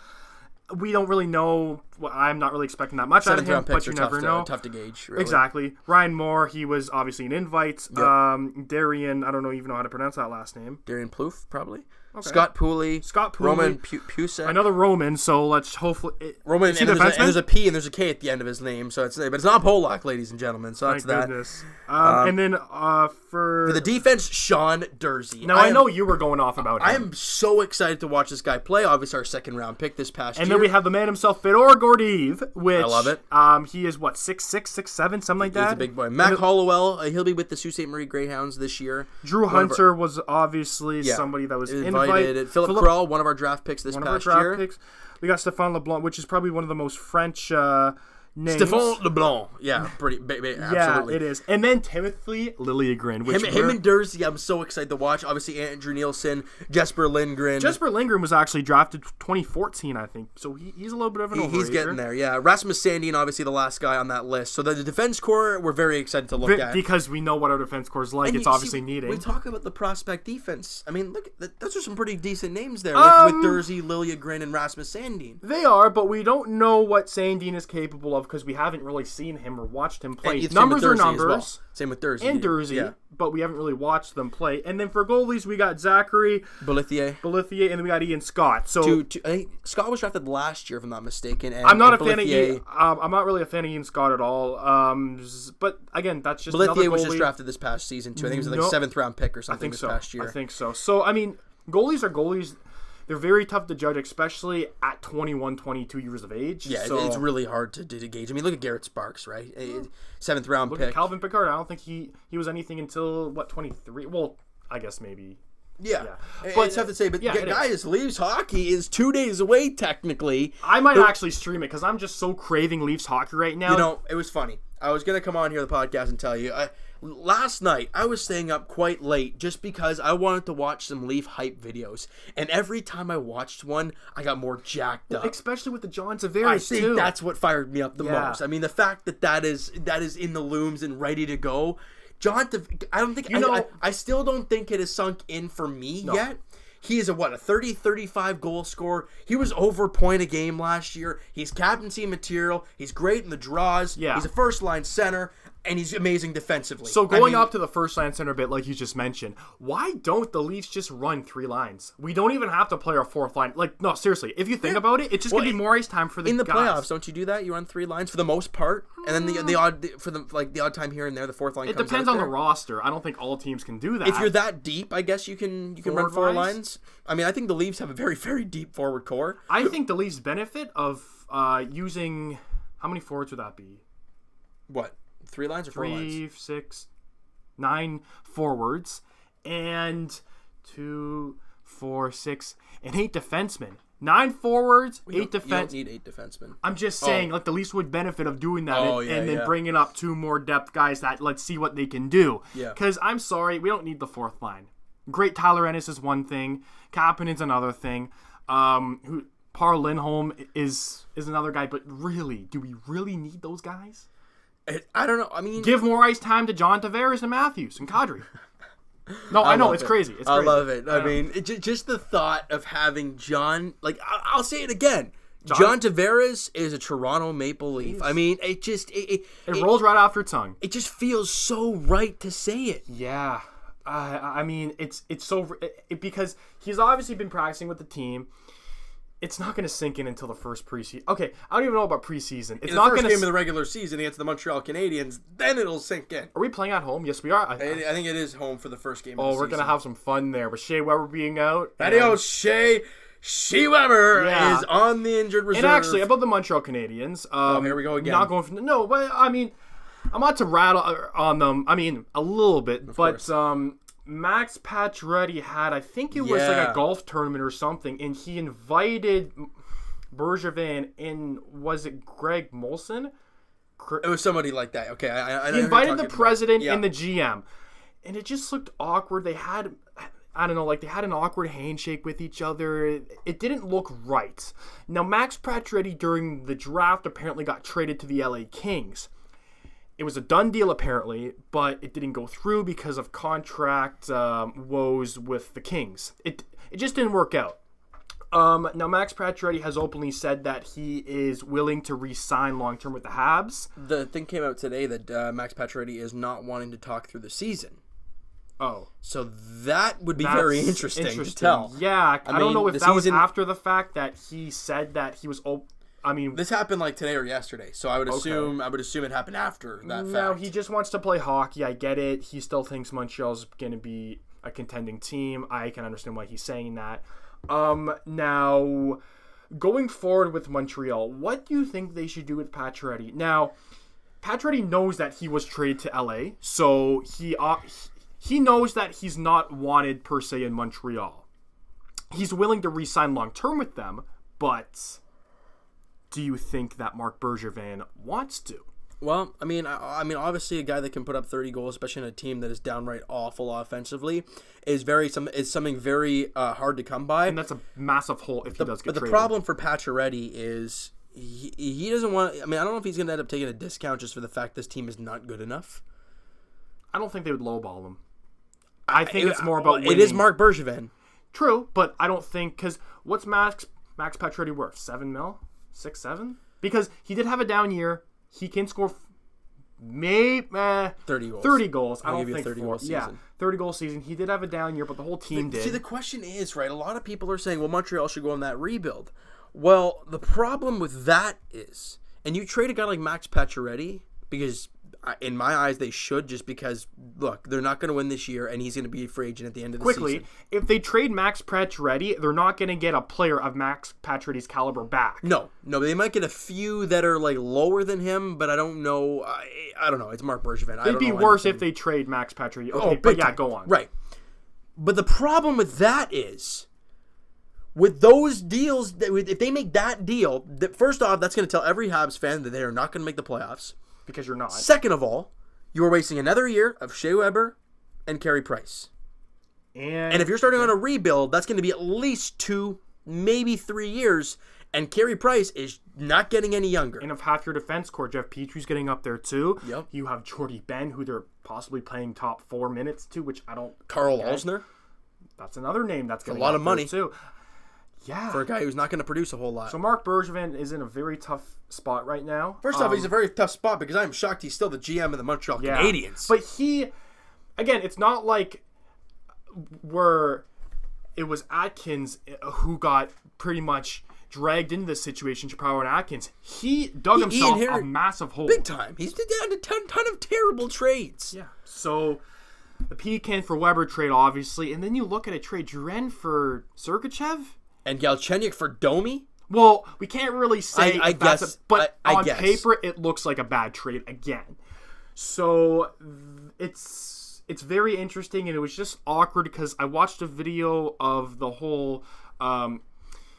We don't really know. Well, I'm not really expecting that much out of him, but you never know. Tough to gauge. Really. Exactly. Ryan Moore, he was obviously an invite. Yep. Darian, I don't even know how to pronounce that last name. Darian Plouffe, probably. Okay. Scott Pooley. Roman Pusek. Another Roman, so let's hopefully... Roman, and there's a P and there's a K at the end of his name, but it's not Polak, ladies and gentlemen, so that's that. Goodness. And then for the defense, Sean Dursey. Now, I know you were going off about him. I am so excited to watch this guy play. Obviously, our 2nd round pick this past year. And then we have the man himself, Fedor Gordeev, which... I love it. He is, 6'6", 6'7", something like that? He's a big boy. Mac Hollowell, he'll be with the Sault Ste. Marie Greyhounds this year. Drew Hunter was obviously somebody that was invited. Philip Krull, one of our draft picks this past year. We got Stéphane LeBlanc, which is probably one of the most French names. Stephon LeBlanc. Yeah, absolutely. Yeah, it is. And then Timothy Liljegren. Him and Dursey, I'm so excited to watch. Obviously, Andrew Nielsen, Jesper Lindgren. Jesper Lindgren was actually drafted 2014, I think. So he's a little bit of an overrager. He's getting there, yeah. Rasmus Sandin, obviously the last guy on that list. So the defense core, we're very excited to look at. Because we know what our defense core is like. It's obviously needed. We talk about the prospect defense. I mean, look, those are some pretty decent names there with Dursey, Liljegren, and Rasmus Sandin. They are, but we don't know what Sandin is capable of because we haven't really seen him or watched him play. Numbers are numbers. Well. Same with Dursey. And Dursey, but we haven't really watched them play. And then for goalies, we got Zachary Bolithier, and then we got Ian Scott. So I think Scott was drafted last year, if I'm not mistaken. And I'm not a fan of Ian. I'm not really a fan of Ian Scott at all. But again, that's just another goalie. Was just drafted this past season too. I think it was like 7th round pick or something past year. I think so. So I mean, goalies are goalies. They're very tough to judge, especially at 21, 22 years of age. Yeah, it's really hard to gauge. I mean, look at Garrett Sparks, right? 7th round pick. Look at Calvin Pickard. I don't think he was anything until, 23? Well, I guess maybe. Yeah. But it's tough to say. But guys, Leafs hockey is 2 days away, technically. I might actually stream it because I'm just so craving Leafs hockey right now. You know, it was funny. I was going to come on here on the podcast and tell you. Last night, I was staying up quite late just because I wanted to watch some Leaf hype videos. And every time I watched one, I got more jacked up. Especially with the John Tavares, I think that's what fired me up the most. I mean, the fact that is in the looms and ready to go. I don't think, I still don't think it has sunk in for me yet. He is a 30-35 goal scorer. He was over point a game last year. He's captaincy material. He's great in the draws. Yeah. He's a first-line center. And he's amazing defensively. So going up to the first line center bit, like you just mentioned, why don't the Leafs just run 3 lines? We don't even have to play our 4th line. Like, no, seriously, if you think about it, it's just going to be more ice time for the guys. In the playoffs, don't you do that? You run 3 lines for the most part, and then the odd time here and there, the 4th line. It depends on the roster. I don't think all teams can do that. If you're that deep, I guess you can run 4 lines. I mean, I think the Leafs have a very, very deep forward core. I think the Leafs benefit of using, how many forwards would that be? What? 3 lines or 4 lines? 3, 6, 9 forwards, and 2, 4, 6, and 8 defensemen. 9 forwards, 8 defensemen. You don't need 8 defensemen. I'm just saying, like, the Leafs would benefit of doing that and then bringing up 2 more depth guys that let's see what they can do. Yeah. Because I'm sorry, we don't need the 4th line. Great Tyler Ennis is one thing. Kapanen's another thing. Par Lindholm is another guy. But really, do we really need those guys? I don't know. I mean, give more ice time to John Tavares and Matthews and Kadri. No, I know it's crazy. It's crazy. I love it. I mean, just the thought of having John. Like, I'll say it again. John Tavares is a Toronto Maple Leaf. I mean, it rolls right off your tongue. It just feels so right to say it. Yeah, I mean, it's so because he's obviously been practicing with the team. It's not going to sink in until the first preseason. Okay, I don't even know about preseason. It's not the first going game of the regular season against the Montreal Canadiens, then it'll sink in. Are we playing at home? Yes, we are. I think it is home for the first game of the season. We're going to have some fun there. With Shea Weber being out. Adios, Shea Weber is on the injured reserve. And actually, about the Montreal Canadiens. Here we go again. Not going from no, but I mean, I'm not to rattle on them. I mean, a little bit, but Max Pacioretty had, I think it was like a golf tournament or something, and he invited Bergevin and was it Greg Molson? It was somebody like that. Okay, he invited the president and the GM, and it just looked awkward. They had, I don't know, like they had an awkward handshake with each other. It didn't look right. Now, Max Pacioretty during the draft apparently got traded to the LA Kings. It was a done deal apparently, but it didn't go through because of contract woes with the Kings. It just didn't work out. Now, Max Pacioretty has openly said that he is willing to re-sign long-term with the Habs. The thing came out today that Max Pacioretty is not wanting to talk through the season. Oh. So that would be very interesting to tell. Yeah, I don't know if that was after the fact that he said that he was I mean, this happened like today or yesterday, so I would assume it happened after that fact. No, he just wants to play hockey. I get it. He still thinks Montreal's going to be a contending team. I can understand why he's saying that. Now, going forward with Montreal, what do you think they should do with Pacioretty? Now, Pacioretty knows that he was traded to LA, so he knows that he's not wanted per se in Montreal. He's willing to re-sign long term with them, but do you think that Marc Bergevin wants to? Well, I mean, obviously, a guy that can put up 30 goals, especially in a team that is downright awful offensively, is something very hard to come by. And that's a massive hole if he does get traded. But the problem for Pacioretty is he doesn't want. I mean, I don't know if he's going to end up taking a discount just for the fact this team is not good enough. I don't think they would lowball him. I think it's more about winning. It is Marc Bergevin. True, but I don't think because what's Max Pacioretty worth? 7 mil, 6, 7? Because he did have a down year. He can score 30 goals. 30 goals. I don't give you a think 30 goal season. Yeah, 30 goal season. He did have a down year, but the whole team did. See, the question is, right, a lot of people are saying, well, Montreal should go on that rebuild. Well, the problem with that is, and you trade a guy like Max Pacioretty, because in my eyes they should, just because, look, they're not going to win this year, and he's going to be a free agent at the end of the season. If they trade Max Pacioretty, they're not going to get a player of Max Pacioretty's caliber back. No, they might get a few that are like lower than him, but I don't know. I don't know. It's Marc Bergevin. It'd be worse if they trade Max Pacioretty. Okay, but yeah, go on. Right. But the problem with that is, with those deals, if they make that deal, first off, that's going to tell every Habs fan that they are not going to make the playoffs. Because you're not. Second of all, you are wasting another year of Shea Weber and Carey Price. And if you're starting on a rebuild, that's going to be at least 2, maybe 3 years. And Carey Price is not getting any younger. And if half your defense core, Jeff Petry's getting up there too. Yep. You have Jordy Ben, who they're possibly playing top 4 minutes to, which I don't. Carl Alzner. That's another name that's getting a lot of money too. Yeah. For a guy who's not going to produce a whole lot. So Marc Bergevin is in a very tough spot right now. First off, he's a very tough spot because I'm shocked he's still the GM of the Montreal Canadiens. But again, it's not like where it was Atkins who got pretty much dragged into this situation, Chappelle and Atkins. He dug himself a massive hole. Big time. He's done a ton of terrible trades. Yeah. So the Pecan for Weber trade, obviously. And then you look at a trade, Dren for Sergachev. And Galchenyuk for Domi? Well, we can't really say I guess, but I on guess. paper, it looks like a bad trade again. So it's very interesting, and it was just awkward because I watched a video of the whole the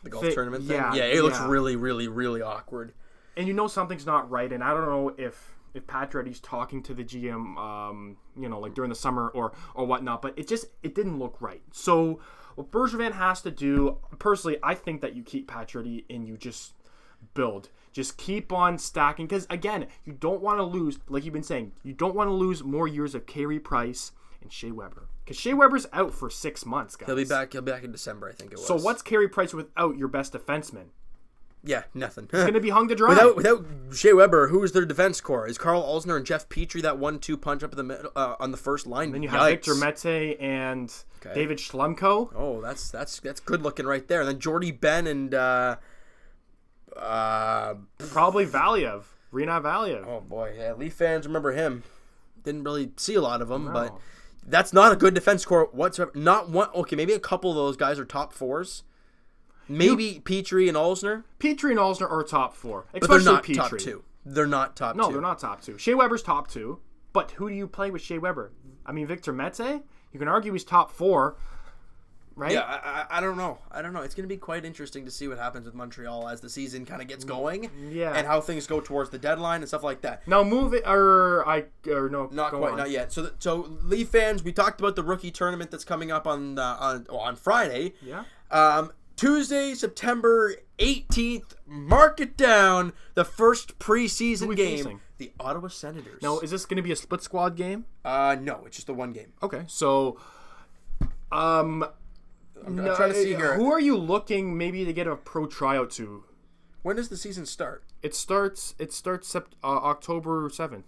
golf tournament thing. Yeah, it looks really, really, really awkward. And you know something's not right, and I don't know if Pacioretty's talking to the GM, like during the summer or whatnot, but it didn't look right. So what Bergevin has to do, personally, I think that you keep Pacioretty and you just build. Just keep on stacking. Because, again, you don't want to lose, like you've been saying, you don't want to lose more years of Carey Price and Shea Weber. Because Shea Weber's out for 6 months, guys. He'll be back in December, I think it was. So what's Carey Price without your best defenseman? Yeah, nothing. It's going to be hung to dry. Without Shea Weber, who's their defense core? Is Carl Alzner and Jeff Petry that 1-2 punch up in the middle, on the first line? And then you have Victor Mete and David Schlemko. Oh, that's good looking right there. And then Jordy Ben and probably Valiev, Rina Valiev. Oh boy, yeah, Leaf fans remember him. Didn't really see a lot of them, but that's not a good defense core whatsoever. Not one. Okay, maybe a couple of those guys are top 4s. Maybe Petry and Alzner. Petry and Alzner are top 4. But they're not Petry. top 2. They're not top 2. No, they're not top 2. Shea Weber's top 2. But who do you play with Shea Weber? I mean, Victor Mete? You can argue he's top 4, right? Yeah, I don't know. It's going to be quite interesting to see what happens with Montreal as the season kind of gets going. Yeah. And how things go towards the deadline and stuff like that. Now move it, no. Not quite, not yet. So Leaf fans, we talked about the rookie tournament that's coming up on Friday. Yeah. Tuesday, September 18th, mark it down, the first preseason game, facing? The Ottawa Senators. Now, is this going to be a split squad game? No, it's just the one game. Okay, so, I'm trying to see here. Who are you looking maybe to get a pro tryout to? When does the season start? It starts October 7th.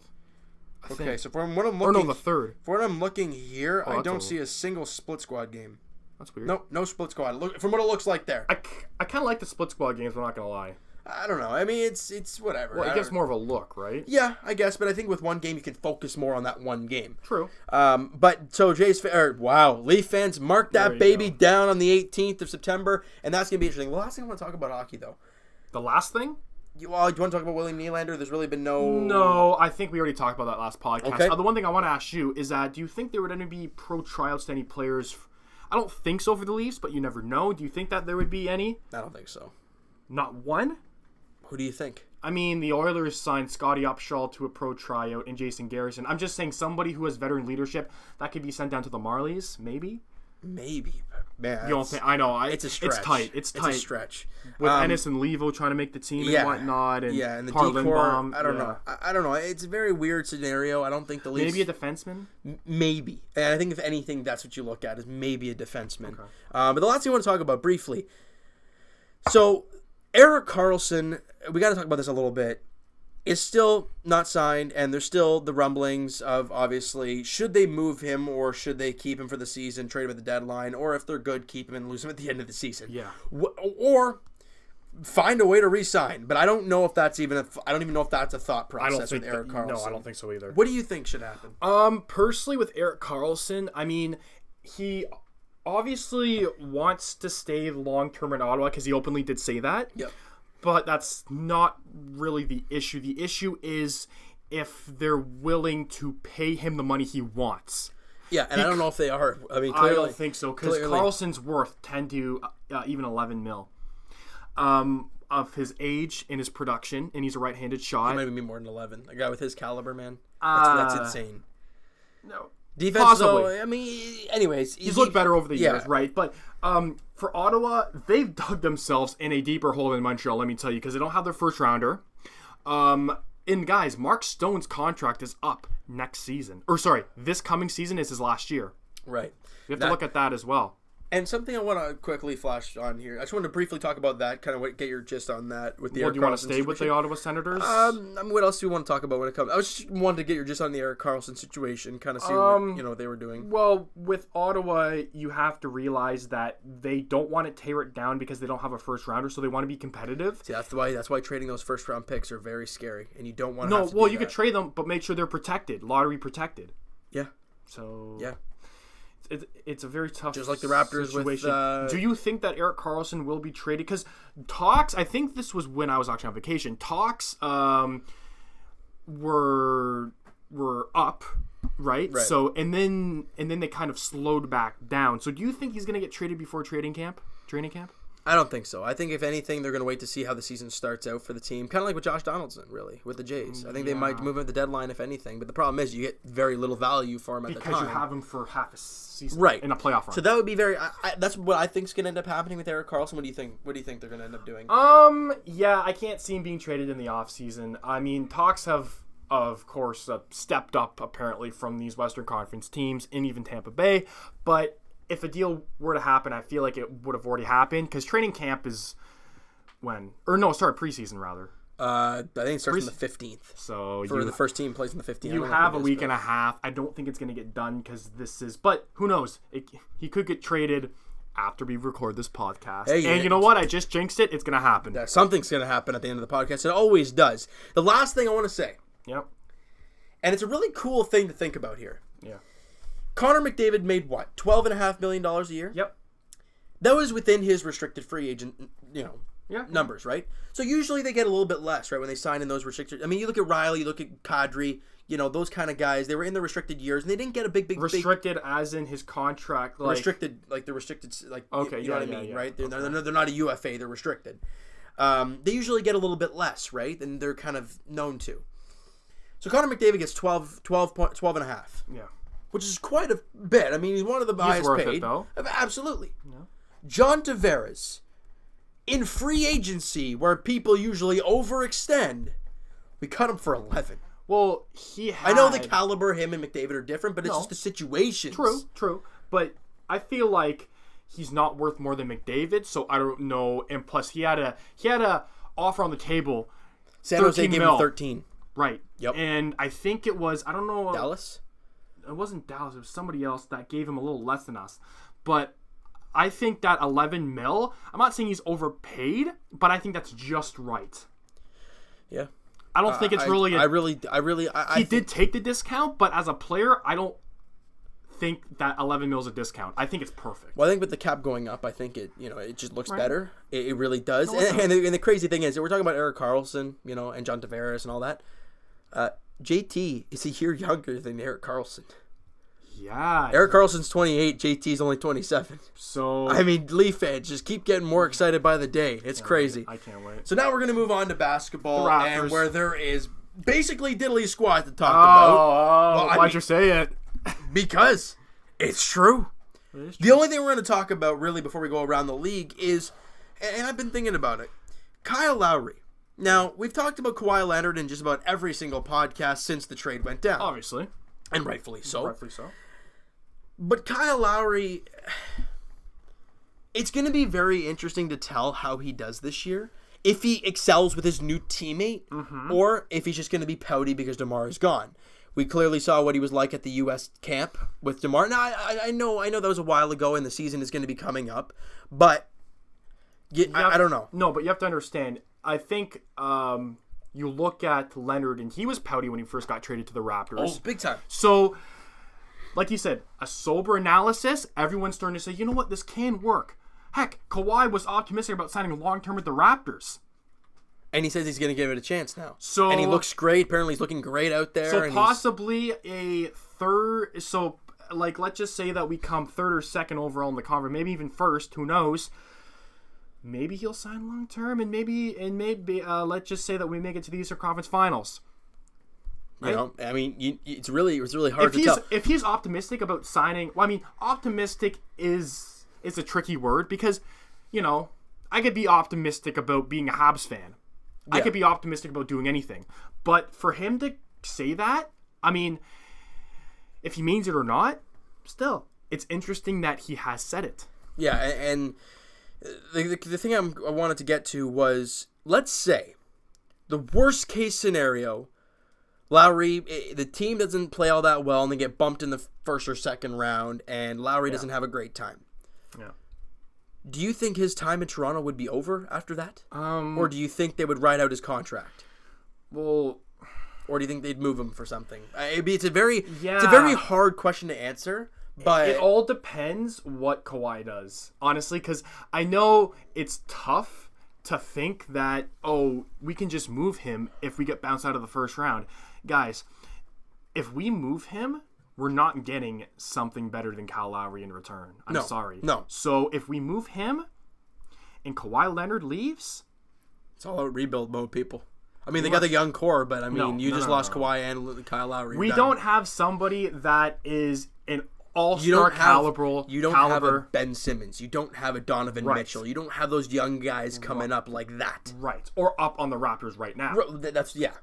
Okay, so from what I'm looking... Or no, the 3rd. For what I'm looking here, I don't over. see a single split squad game. That's weird. No split squad. Look, from what it looks like there. I kind of like the split squad games, I'm not going to lie. I don't know. I mean, it's whatever. Well, it gives more of a look, right? Yeah, I guess. But I think with one game, you can focus more on that one game. True. But so Leaf fans, mark that baby down on the 18th of September, and that's gonna be interesting. The last thing I want to talk about hockey, though. The last thing? Do you want to talk about William Nylander? There's really been no. No, I think we already talked about that last podcast. Okay. The one thing I want to ask you is that do you think there would any be pro tryouts to any players? I don't think so for the Leafs, but you never know. Do you think that there would be any? I don't think so. Not one? Who do you think? I mean, the Oilers signed Scotty Upshall to a pro tryout and Jason Garrison. I'm just saying somebody who has veteran leadership that could be sent down to the Marlies, maybe. Maybe, man. You don't think? I know. It's a stretch. It's tight. It's a stretch. With Ennis and Levo trying to make the team and whatnot, and and the Harlan decor. Baum, I don't know. I don't know. It's a very weird scenario. I don't think the Leafs. Maybe a defenseman. Maybe, and I think if anything, that's what you look at is maybe a defenseman. Okay. But the last thing I want to talk about briefly. So, Erik Karlsson, we got to talk about this a little bit. Is still not signed, and there's still the rumblings of, obviously, should they move him or should they keep him for the season, trade him at the deadline, or if they're good, keep him and lose him at the end of the season. Yeah. Or find a way to re-sign. But I don't know if that's even I don't even know if that's a thought process with Erik Karlsson. No, I don't think so either. What do you think should happen? Personally, with Erik Karlsson, I mean, he obviously wants to stay long-term in Ottawa because he openly did say that. Yep. But that's not really the issue. The issue is if they're willing to pay him the money he wants. Yeah, and I don't know if they are. I mean, clearly, I don't think so, because Karlsson's worth 10 to even 11 mil of his age and his production, and he's a right-handed shot. He might be more than 11. A guy with his caliber, man. That's insane. No. Defense, possibly. Though, I mean, anyways. He's looked better over the years, right? But for Ottawa, they've dug themselves in a deeper hole than Montreal, let me tell you, because they don't have their first rounder. And guys, Mark Stone's contract is up next season. Or sorry, this coming season is his last year. Right. You have to look at that as well. And something I want to quickly flash on here. I just wanted to briefly talk about that, kind of get your gist on that with the Erik Karlsson. Do you want to stay with the Ottawa Senators? What else do you want to talk about when it comes? I just wanted to get your gist on the Erik Karlsson situation, kind of see what they were doing. Well, with Ottawa, you have to realize that they don't want to tear it down because they don't have a first rounder, so they want to be competitive. See, that's why trading those first round picks are very scary, and you don't want to. No, have to well, do you that. could trade them, but make sure they're protected, lottery protected. Yeah. So yeah. It's a very tough just like the Raptors situation. With, do you think that Erik Karlsson will be traded? Because talks, I think this was when I was actually on vacation, talks were up, right? So and then they kind of slowed back down. So do you think he's going to get traded before training camp? I don't think so. I think if anything, they're going to wait to see how the season starts out for the team. Kind of like with Josh Donaldson, really, with the Jays. I think they might move him at the deadline, if anything. But the problem is you get very little value for him at the time. Because you have him for half a season in a playoff run. So that would be very... that's what I think is going to end up happening with Erik Karlsson. What do you think? What do you think they're going to end up doing? Yeah, I can't see him being traded in the offseason. I mean, talks have, of course, stepped up, apparently, from these Western Conference teams and even Tampa Bay. But... if a deal were to happen, I feel like it would have already happened because training camp is when? Or no, preseason rather. I think it starts on the 15th. So the first team plays on the 15th. You have a week and a half. I don't think it's going to get done because this is... But who knows? He could get traded after we record this podcast. And you know what? I just jinxed it. It's going to happen. Something's going to happen at the end of the podcast. It always does. The last thing I want to say. Yep. And it's a really cool thing to think about here. Yeah. Connor McDavid made what? $12.5 million a year? Yep. That was within his restricted free agent, numbers, right? So usually they get a little bit less, right, when they sign in those restricted. I mean, you look at Riley, you look at Kadri, those kind of guys. They were in the restricted years, and they didn't get a big restricted as in his contract, like restricted, like the restricted, like okay, you know what I mean, right? They're not a UFA, they're restricted. They usually get a little bit less, right, than they're kind of known to. So Connor McDavid gets 12.5. Yeah. Which is quite a bit. I mean, he's one of the highest paid. It, though. Absolutely. Yeah. John Tavares, in free agency, where people usually overextend, we cut him for 11. Well, I know the caliber, him and McDavid are different, but it's just the situations. True. But I feel like he's not worth more than McDavid, so I don't know. And plus, he had a offer on the table. San Jose gave him 13. Right. Yep. And I think it was, I don't know. Dallas? It wasn't Dallas. It was somebody else that gave him a little less than us. But I think that 11 mil, I'm not saying he's overpaid, but I think that's just right. Yeah. I don't think it's really... He did take the discount, but as a player, I don't think that 11 mil is a discount. I think it's perfect. Well, I think with the cap going up, I think it just looks better. It really does. And the crazy thing is, we're talking about Erik Karlsson, and John Tavares and all that. JT is a year younger than Erik Karlsson. Yeah. Erik Karlsson's 28. JT's only 27. So I mean, Leaf fans just keep getting more excited by the day. It's crazy. I can't wait. So now we're going to move on to basketball, The Raptors. and where there is basically diddly squat to talk about. Why'd you say it? Because it's true. It is The only thing we're going to talk about, really, before we go around the league is, and I've been thinking about it, Kyle Lowry. Now, we've talked about Kawhi Leonard in just about every single podcast since the trade went down. Obviously. And rightfully so. Rightfully so. But Kyle Lowry, it's going to be very interesting to tell how he does this year. If he excels with his new teammate, or if he's just going to be pouty because DeMar is gone. We clearly saw what he was like at the U.S. camp with DeMar. Now, I know that was a while ago, and the season is going to be coming up, but I don't know. No, but you have to understand. I think you look at Leonard, and he was pouty when he first got traded to the Raptors. Oh, big time. So, like you said, a sober analysis, everyone's starting to say, you know what, this can work. Heck, Kawhi was optimistic about signing long-term with the Raptors. And he says he's going to give it a chance now. So, and he looks great. Apparently, he's looking great out there. So possibly a third. So, like, let's just say that we come third or second overall in the conference, maybe even first. Who knows? Maybe he'll sign long term, and maybe let's just say that we make it to the Eastern Conference Finals. Right? You know, I mean, it's really hard to tell. If he's optimistic about signing, well, I mean, optimistic is a tricky word because, you know, I could be optimistic about being a Habs fan. Yeah. I could be optimistic about doing anything. But for him to say that, I mean, if he means it or not, still, it's interesting that he has said it. Yeah, and the thing I wanted to get to was, let's say, the worst case scenario, Lowry, the team doesn't play all that well and they get bumped in the first or second round, and Lowry doesn't have a great time. Yeah. Do you think his time in Toronto would be over after that? Or do you think they would ride out his contract? Well, or do you think they'd move him for something? It's a very hard question to answer. But it all depends what Kawhi does, honestly, because I know it's tough to think that, we can just move him if we get bounced out of the first round. Guys, if we move him, we're not getting something better than Kyle Lowry in return. I'm sorry. No. So if we move him and Kawhi Leonard leaves, it's all out rebuild mode, people. I mean, they got the young core, but I mean, you just lost Kawhi and Kyle Lowry. We don't have somebody that is an all-star caliber. You don't have a Ben Simmons. You don't have a Donovan Mitchell. You don't have those young guys coming up like that. Right. Or up on the Raptors right now.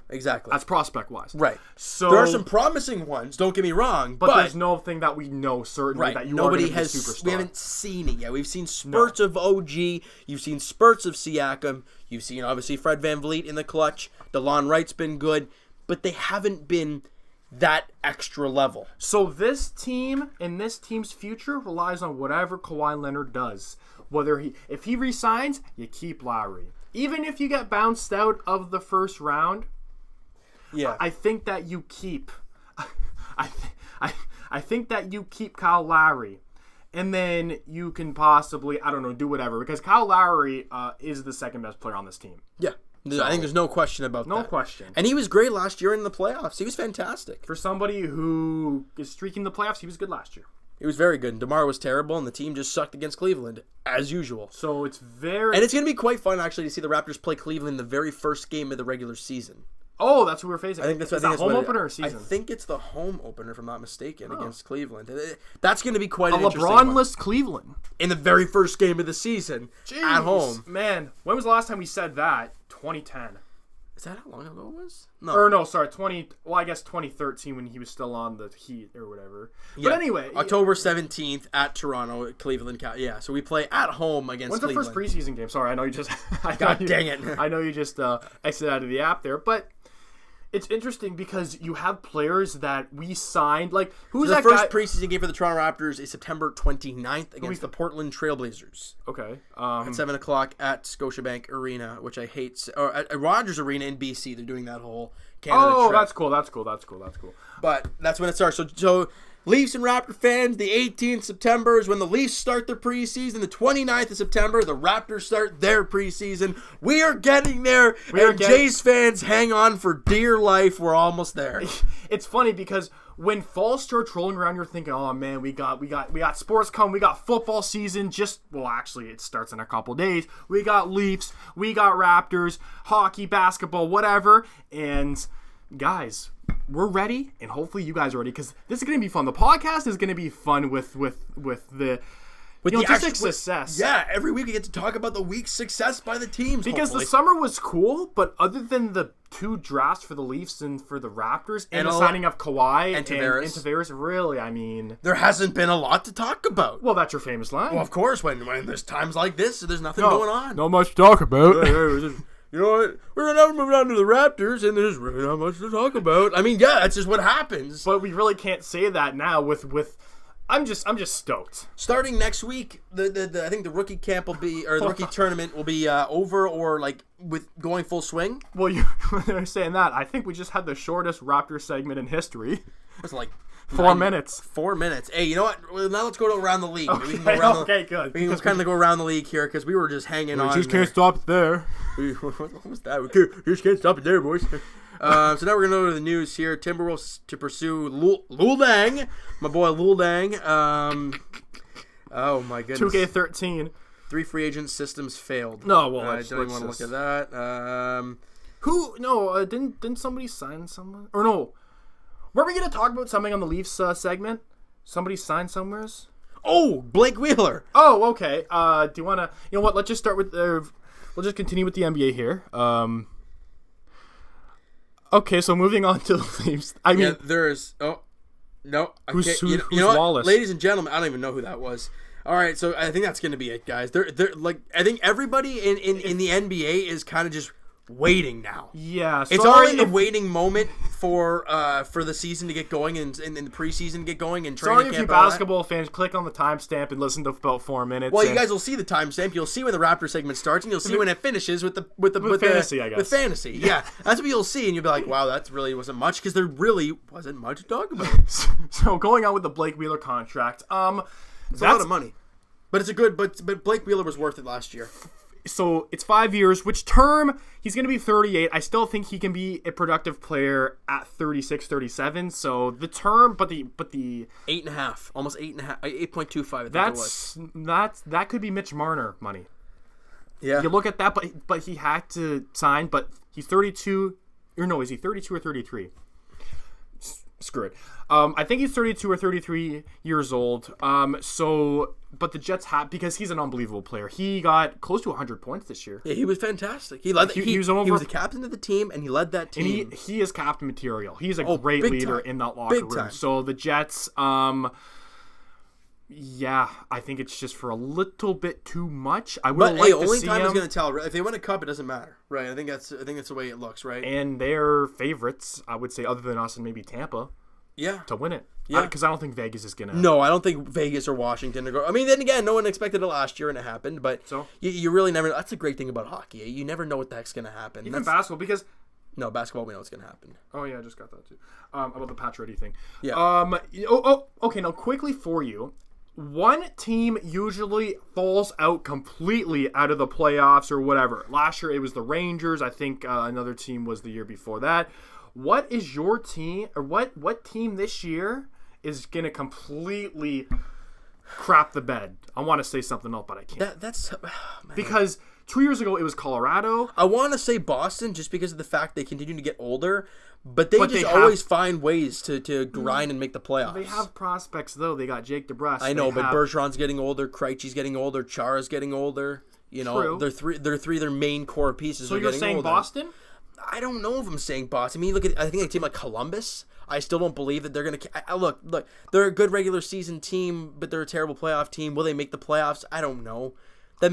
Exactly. That's prospect-wise. Right. So there are some promising ones, don't get me wrong. But there's nothing that we know certainly that you are going to be a superstar. We haven't seen it yet. We've seen spurts of OG. You've seen spurts of Siakam. You've seen, obviously, Fred VanVleet in the clutch. DeLon Wright's been good. But they haven't been that extra level. So this team and this team's future relies on whatever Kawhi Leonard does. If he resigns, you keep Lowry. Even if you get bounced out of the first round, I think that you keep I think that you keep Kyle Lowry. And then you can possibly, do whatever. Because Kyle Lowry is the second best player on this team. Yeah. So, I think there's no question about that. No question. And he was great last year in the playoffs. He was fantastic. For somebody who is streaking the playoffs, he was good last year. He was very good. And DeMar was terrible, and the team just sucked against Cleveland, as usual. So it's And it's going to be quite fun, actually, to see the Raptors play Cleveland the very first game of the regular season. Oh, that's what we're facing. I think that's home opener or season? I think it's the home opener, if I'm not mistaken, against Cleveland. That's going to be quite an interesting LeBron-less Cleveland. In the very first game of the season, at home. Man, when was the last time we said that? 2010. Is that how long ago it was? No. Or no, sorry, 2013 when he was still on the Heat or whatever. But anyway. October 17th at Toronto, Cleveland. Yeah, so we play at home against Cleveland. When's the first preseason game? Sorry, I know you just... dang it. I know you just exited out of the app there, but... It's interesting because you have players that we signed. Like, who's that guy? The first preseason game for the Toronto Raptors is September 29th against the Portland Trailblazers. Okay. At 7 o'clock at Scotiabank Arena, which I hate. Or at Rogers Arena in BC. They're doing that whole Canada trip. That's cool. But that's when it starts. So Leafs and Raptor fans, the 18th September is when the Leafs start their preseason. The 29th of September, the Raptors start their preseason. We are getting there. Jays fans, hang on for dear life. We're almost there. It's funny because when fall starts rolling around, you're thinking, oh man, we got sports coming, we got football season. Actually, it starts in a couple days. We got Leafs, we got Raptors, hockey, basketball, whatever. And guys, we're ready, and hopefully you guys are ready, because this is going to be fun. The podcast is going to be fun with the. Success. Yeah, every week we get to talk about the week's success by the teams. Because hopefully. the summer was cool, but other than the 2 drafts for the Leafs and for the Raptors, and the signing of Kawhi and Tavares, really, I mean... There hasn't been a lot to talk about. Well, that's your famous line. Well, of course, when there's times like this, there's nothing going on. Not much to talk about. You know what? We're going to move on to the Raptors, and there's really not much to talk about. I mean, yeah, that's just what happens. But we really can't say that now with I'm just stoked. Starting next week, I think the rookie camp will be, or the rookie tournament will be over, or like with going full swing. Well, when they're saying that, I think we just had the shortest Raptor segment in history. It's like 4 minutes. 4 minutes. Hey, you know what? Well, now let's go around the league. Okay, we can go around good. We can kind of go around the league here because we were just hanging on. We just can't stop it there. What was that? We just can't stop it there, boys. So now we're going to go to the news here. Timberwolves to pursue Lul Dang. My boy Lul Dang. Oh, my goodness. 2K13. 3 free agent systems failed. No, well, I don't even want to look at that. Didn't somebody sign someone? Or no. Were we going to talk about something on the Leafs segment? Somebody signed somewheres? Oh, Blake Wheeler. Oh, okay. Do you want to... You know what? Let's just start with... we'll just continue with the NBA here. Okay, so moving on to the Leafs. I mean, there's. Oh, no. Who's you know Wallace? What? Ladies and gentlemen, I don't even know who that was. All right, so I think that's going to be it, guys. They're like, I think everybody in the NBA is kind of just waiting now. Yeah, it's all in the waiting moment for the season to get going and in the preseason to get going and training camp. Sorry if you basketball fans, click on the timestamp and listen to about 4 minutes. Well, you guys will see the timestamp. You'll see when the Raptor segment starts, and you'll see when it finishes with fantasy, I guess. With fantasy, yeah, that's what you'll see, and you'll be like, "Wow, that really wasn't much," because there really wasn't much to talk about. So going on with the Blake Wheeler contract, it's a lot of money, but it's a good. But Blake Wheeler was worth it last year. So it's 5 years, which term he's going to be 38. I still think he can be a productive player at 36, 37. So the term, but the 8.5, almost 8.5, 8.25. That could be Mitch Marner money. Yeah, you look at that, but he had to sign. But he's 32. Or no, is he 32 or 33? Screw it. I think he's 32 or 33 years old. But the Jets have, because he's an unbelievable player. He got close to 100 points this year. Yeah, he was fantastic. He was the captain of the team, and he led that team. And he is captain material. He's a great leader in that locker room. Time. So the Jets, yeah, I think it's just for a little bit too much. I would like to only see time him. is going to tell. If they win a cup, it doesn't matter, right? I think that's the way it looks, right? And they're favorites, I would say, other than us and maybe Tampa. Yeah, to win it. Yeah, because I don't think Vegas is gonna. No, I don't think Vegas or Washington are going. I mean, then again, no one expected it last year, and it happened. But you really never. That's the great thing about hockey. You never know what the heck's gonna happen. Even basketball, because basketball, we know what's gonna happen. Oh yeah, I just got that too. About the Pacioretty thing. Yeah. Okay. Now, quickly for you, one team usually falls out completely out of the playoffs or whatever. Last year it was the Rangers. I think another team was the year before that. What is your team, or what team this year is going to completely crap the bed? I want to say something else, but I can't. Because 2 years ago it was Colorado. I want to say Boston just because of the fact they continue to get older, but they always find ways to grind and make the playoffs. They have prospects, though. They got Jake DeBrusk. I know, but Bergeron's getting older, Krejci's getting older, Chara's getting older. You know, True. they're three of their main core pieces. So you're saying older. Boston? I don't know if I'm saying Boston. I mean, I think a team like Columbus. I still don't believe that they're going to... Look, they're a good regular season team, but they're a terrible playoff team. Will they make the playoffs? I don't know. That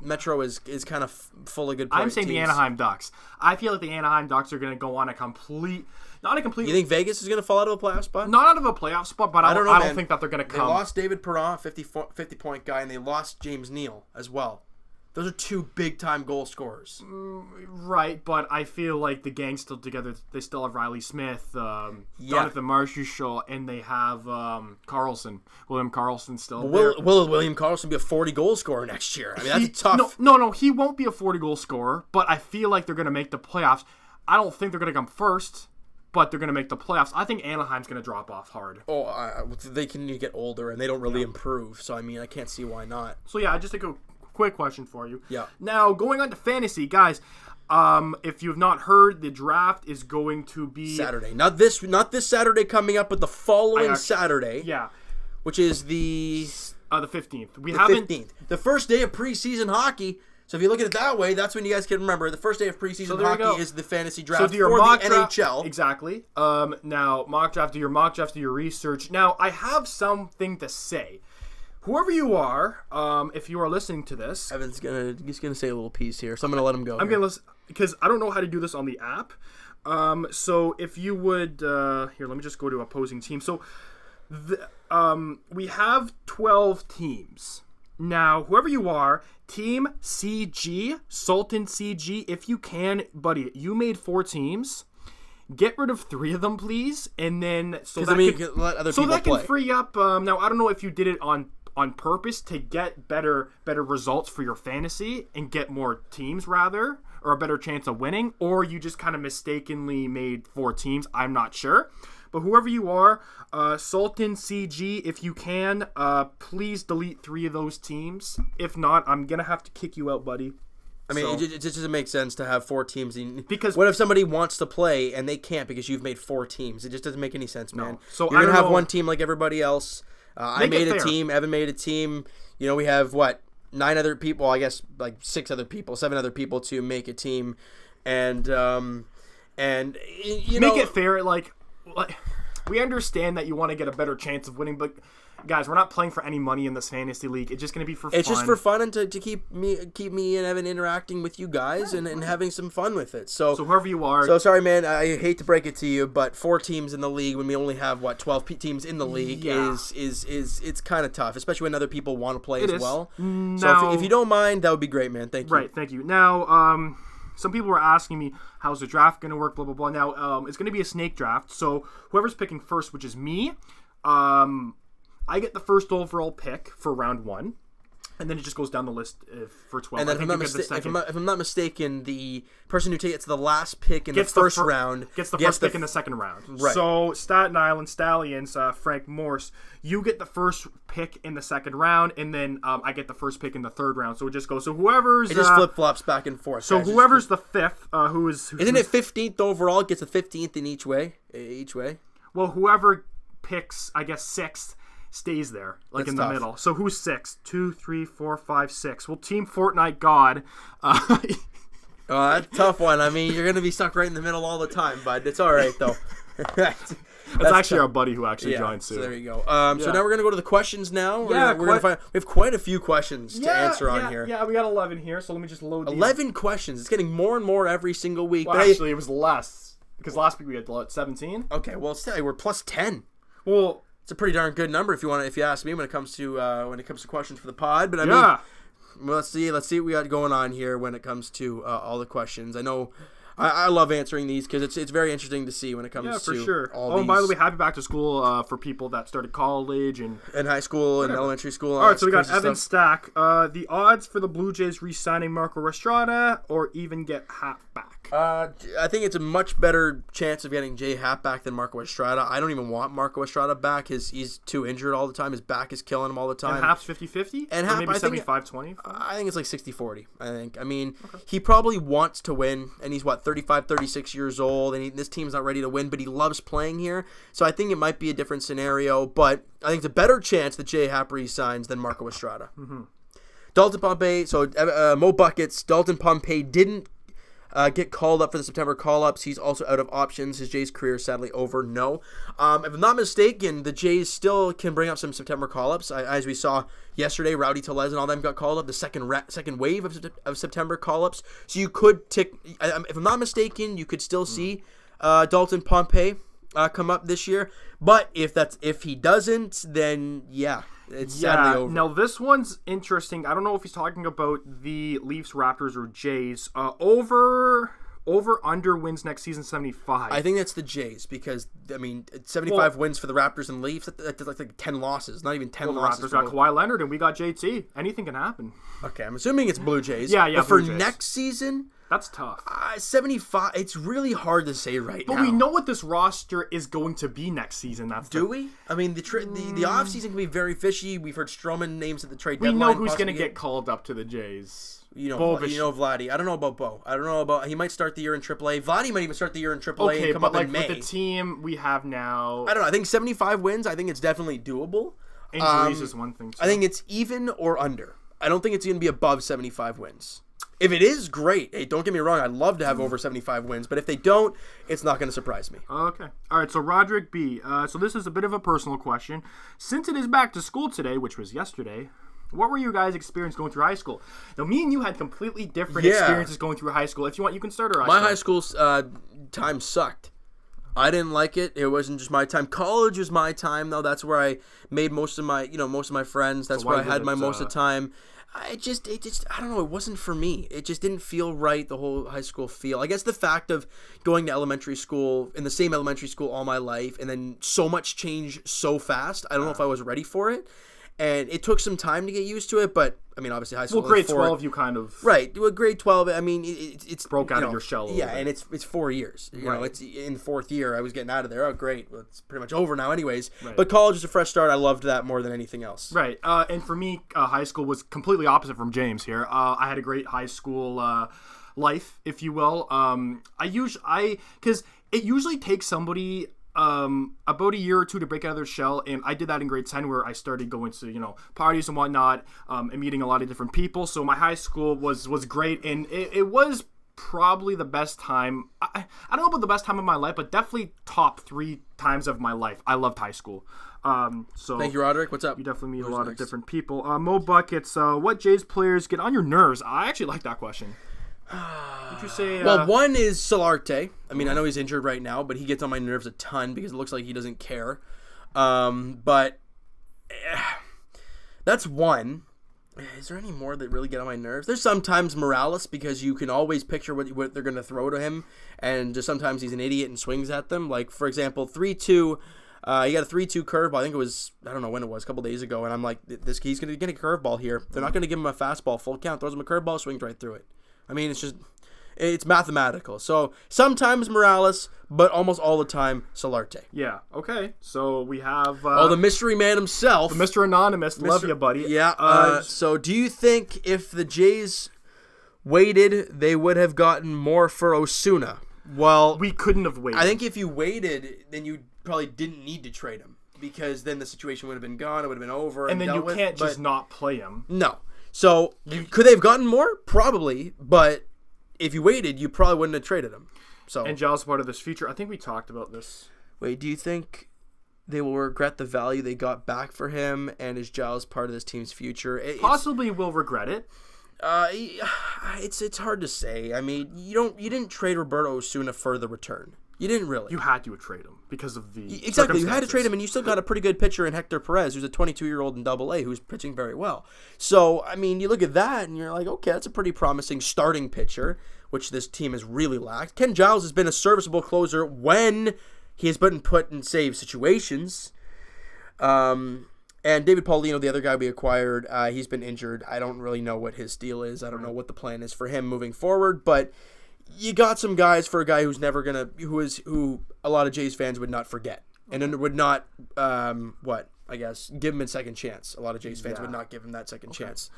Metro is kind of full of good players. I'm saying teams. The Anaheim Ducks. I feel like the Anaheim Ducks are going to go on not a complete... You think Vegas is going to fall out of a playoff spot? Not out of a playoff spot, but I don't think that they're going to come. They lost David Perron, 50-point guy, and they lost James Neal as well. Those are two big-time goal scorers. Right, but I feel like the gang's still together. They still have Riley Smith, Jonathan Marchessault, and they have Karlsson. William Karlsson still there. Will William Karlsson be a 40-goal scorer next year? I mean, that's tough. No, he won't be a 40-goal scorer, but I feel like they're going to make the playoffs. I don't think they're going to come first. but they're going to make the playoffs. I think Anaheim's going to drop off hard. They can get older, and they don't really improve. So, I mean, I can't see why not. So, yeah, just a quick question for you. Yeah. Now, going on to fantasy, guys, if you have not heard, the draft is going to be... Saturday. Not this Saturday coming up, but the following Saturday. Yeah. Which is the 15th. The 15th. The first day of preseason hockey. So if you look at it that way, that's when you guys can remember the first day of preseason hockey is the fantasy draft for the NHL. Exactly. Now, mock draft, do your mock draft, do your research. Now, I have something to say. Whoever you are, if you are listening to this... Evan's he's gonna say a little piece here, so I'm going to let him go. I'm going to listen, because I don't know how to do this on the app. So if you would... here, let me just go to opposing team. So we have 12 teams. Now, whoever you are, Team CG, Sultan CG, if you can, buddy, you made 4 teams. Get rid of 3 of them, please, and then so that let other people play. Can free up. Now, I don't know if you did it on purpose to get better results for your fantasy and get more teams, rather, or a better chance of winning, or you just kind of mistakenly made 4 teams. I'm not sure. But whoever you are, Sultan CG, if you can, please delete 3 of those teams. If not, I'm going to have to kick you out, buddy. I mean, it just doesn't make sense to have 4 teams. Because what if somebody wants to play and they can't because you've made 4 teams? It just doesn't make any sense, man. No. So you're going to have one team like everybody else. I made a team. Evan made a team. You know, we have, 9 other people, I guess, 6 other people, 7 other people to make a team. And you know... Make it fair, we understand that you want to get a better chance of winning, but guys, we're not playing for any money in this fantasy league. It's just going to be for fun. It's just for fun and to keep me and Evan interacting with you guys and having some fun with it. So whoever you are. So sorry, man. I hate to break it to you, but 4 teams in the league when we only have 12 teams in the league is it's kind of tough, especially when other people want to play as well. Now, so if you don't mind, that would be great, man. Thank you. Right, thank you. Now, some people were asking me, how's the draft going to work, blah, blah, blah. Now, it's going to be a snake draft. So whoever's picking first, which is me, I get the first overall pick for round 1. And then it just goes down the list for 12. And then if I'm not mistaken, the person who gets the last pick in the first round gets the first pick in the second round. Right. So Staten Island Stallions, Frank Morse, you get the first pick in the second round, and then I get the first pick in the third round. So it just goes. So whoever's it just flip flops back and forth. So whoever's the fifth, isn't it 15th overall? Gets a 15th in each way. Well, whoever picks, I guess 6th. Stays there, That's in the tough. middle. So who's 6? 2, 3, 4, 5, 6. Well, Team Fortnite God. That's a tough one. I mean, you're going to be stuck right in the middle all the time, bud. It's all right, though. That's actually our buddy who actually joined soon. So there you go. So now we're going to go to the questions now. We have quite a few questions to answer on here. Yeah, we got 11 here, so let me just load 11 questions. It's getting more and more every single week. Well, actually, it was less. Because last week we had 17. Okay, well, we're plus 10. Well... It's a pretty darn good number if you ask me when it comes to questions for the pod. But I mean, well, let's see what we got going on here when it comes to all the questions. I know I love answering these because it's very interesting to see when it comes for to sure. all these. And by the way, happy back to school for people that started college and high school and elementary school. All right, so we got Evan Stack. The odds for the Blue Jays re-signing Marco Estrada or even get Hap back. I think it's a much better chance of getting Jay Happ back than Marco Estrada. I don't even want Marco Estrada back. He's too injured all the time. His back is killing him all the time. And Happ's 50-50? And Hap, maybe 75-20? I think it's like 60-40, I think. I mean, He probably wants to win, and he's, 35, 36 years old, and this team's not ready to win, but he loves playing here. So I think it might be a different scenario, but I think it's a better chance that Jay Happ resigns than Marco Estrada. Mm-hmm. Dalton Pompey, Mo Buckets, Dalton Pompey didn't get called up for the September call-ups. He's also out of options. His Jays career is sadly over. No. If I'm not mistaken, the Jays still can bring up some September call-ups. As we saw yesterday, Rowdy Tellez and all them got called up. The second wave of September call-ups. So you could tick. If I'm not mistaken, you could still see Dalton Pompey come up this year. But if he doesn't, then it's sadly over. Now this one's interesting. I don't know if he's talking about the Leafs, Raptors, or Jays. Over under wins next season 75. I think that's the Jays because 75 wins for the Raptors and Leafs. That's like 10 losses, not even 10 losses. The Raptors got Kawhi Leonard and we got JT. Anything can happen. Okay, I'm assuming it's Blue Jays. Yeah. But for next season, That's tough. 75. It's really hard to say right now. But we know what this roster is going to be next season. Do we? I mean, the offseason can be very fishy. We've heard Stroman names at the trade deadline. We know who's going to get called up to the Jays. Vladdy. I don't know about Bo. I don't know about. He might start the year in AAA. Vladdy might even start the year in AAA and come up in May. With the team we have now, I don't know. I think 75 wins. I think it's definitely doable. Injuries is one thing too. I think it's even or under. I don't think it's going to be above 75 wins. If it is, great. Hey, don't get me wrong. I'd love to have over 75 wins. But if they don't, it's not going to surprise me. Okay. All right, so Roderick B. So this is a bit of a personal question. Since it is back to school today, which was yesterday, what were you guys' experience going through high school? Now, me and you had completely different experiences going through high school. If you want, you can start our My high school time sucked. I didn't like it. It wasn't just my time. College was my time, though. That's where I made most of my friends. That's where I had my most of the time. I don't know. It wasn't for me. It just didn't feel right, the whole high school feel. I guess the fact of going to elementary school, in the same elementary school all my life, and then so much change so fast, I don't know if I was ready for it. And it took some time to get used to it, but, I mean, obviously high school... Well, grade 12, you kind of... Right. Well, grade 12, I mean, it's... Broke out of your shell a little bit. And it's 4 years. You know, it's in the fourth year, I was getting out of there. Oh, great. Well, it's pretty much over now anyways. Right. But college is a fresh start. I loved that more than anything else. Right. And for me, high school was completely opposite from James here. I had a great high school life, if you will. Because it usually takes somebody... about a year or two to break out of their shell, and I did that in grade 10 where I started going to parties and whatnot, and meeting a lot of different people. So my high school was great, and it was probably the best time. I don't know about the best time of my life, but definitely top 3 times of my life. I loved high school. So thank you, Roderick. What's up? You definitely meet a lot of different people. Mo Buckets, what Jays players get on your nerves? I actually like that question. Would you say? Well, one is Solarte. I mean, I know he's injured right now, but he gets on my nerves a ton because it looks like he doesn't care. But that's one. Is there any more that really get on my nerves? There's sometimes Morales, because you can always picture what they're going to throw to him, and just sometimes he's an idiot and swings at them. Like, for example, 3-2. He got a 3-2 curveball. I think it was, I don't know when it was, a couple days ago, and I'm like, he's going to get a curveball here. They're not going to give him a fastball full count. Throws him a curveball, swings right through it. I mean, it's mathematical. So sometimes Morales, but almost all the time Solarte. Yeah. Okay. So we have the mystery man himself, Mr. Anonymous. Love you, buddy. Yeah. So do you think if the Jays waited, they would have gotten more for Osuna? Well, we couldn't have waited. I think if you waited, then you probably didn't need to trade him, because then the situation would have been gone. It would have been over. And then you can't just not play him. No. So, could they have gotten more? Probably, but if you waited, you probably wouldn't have traded him. So, and Giles part of this future. I think we talked about this. Wait, do you think they will regret the value they got back for him, and is Giles part of this team's future? Possibly will regret it. It's hard to say. I mean, you didn't trade Roberto Osuna for the return. You didn't really. You had to trade him because of the exactly. You had to trade him, and you still got a pretty good pitcher in Hector Perez, who's a 22-year-old in Double-A, who's pitching very well. So, I mean, you look at that, and you're like, okay, that's a pretty promising starting pitcher, which this team has really lacked. Ken Giles has been a serviceable closer when he has been put in save situations. And David Paulino, the other guy we acquired, he's been injured. I don't really know what his deal is. I don't know what the plan is for him moving forward, but you got some guys for a guy who's never who a lot of Jays fans would not forget, and would not, give him a second chance. A lot of Jays fans would not give him that second chance.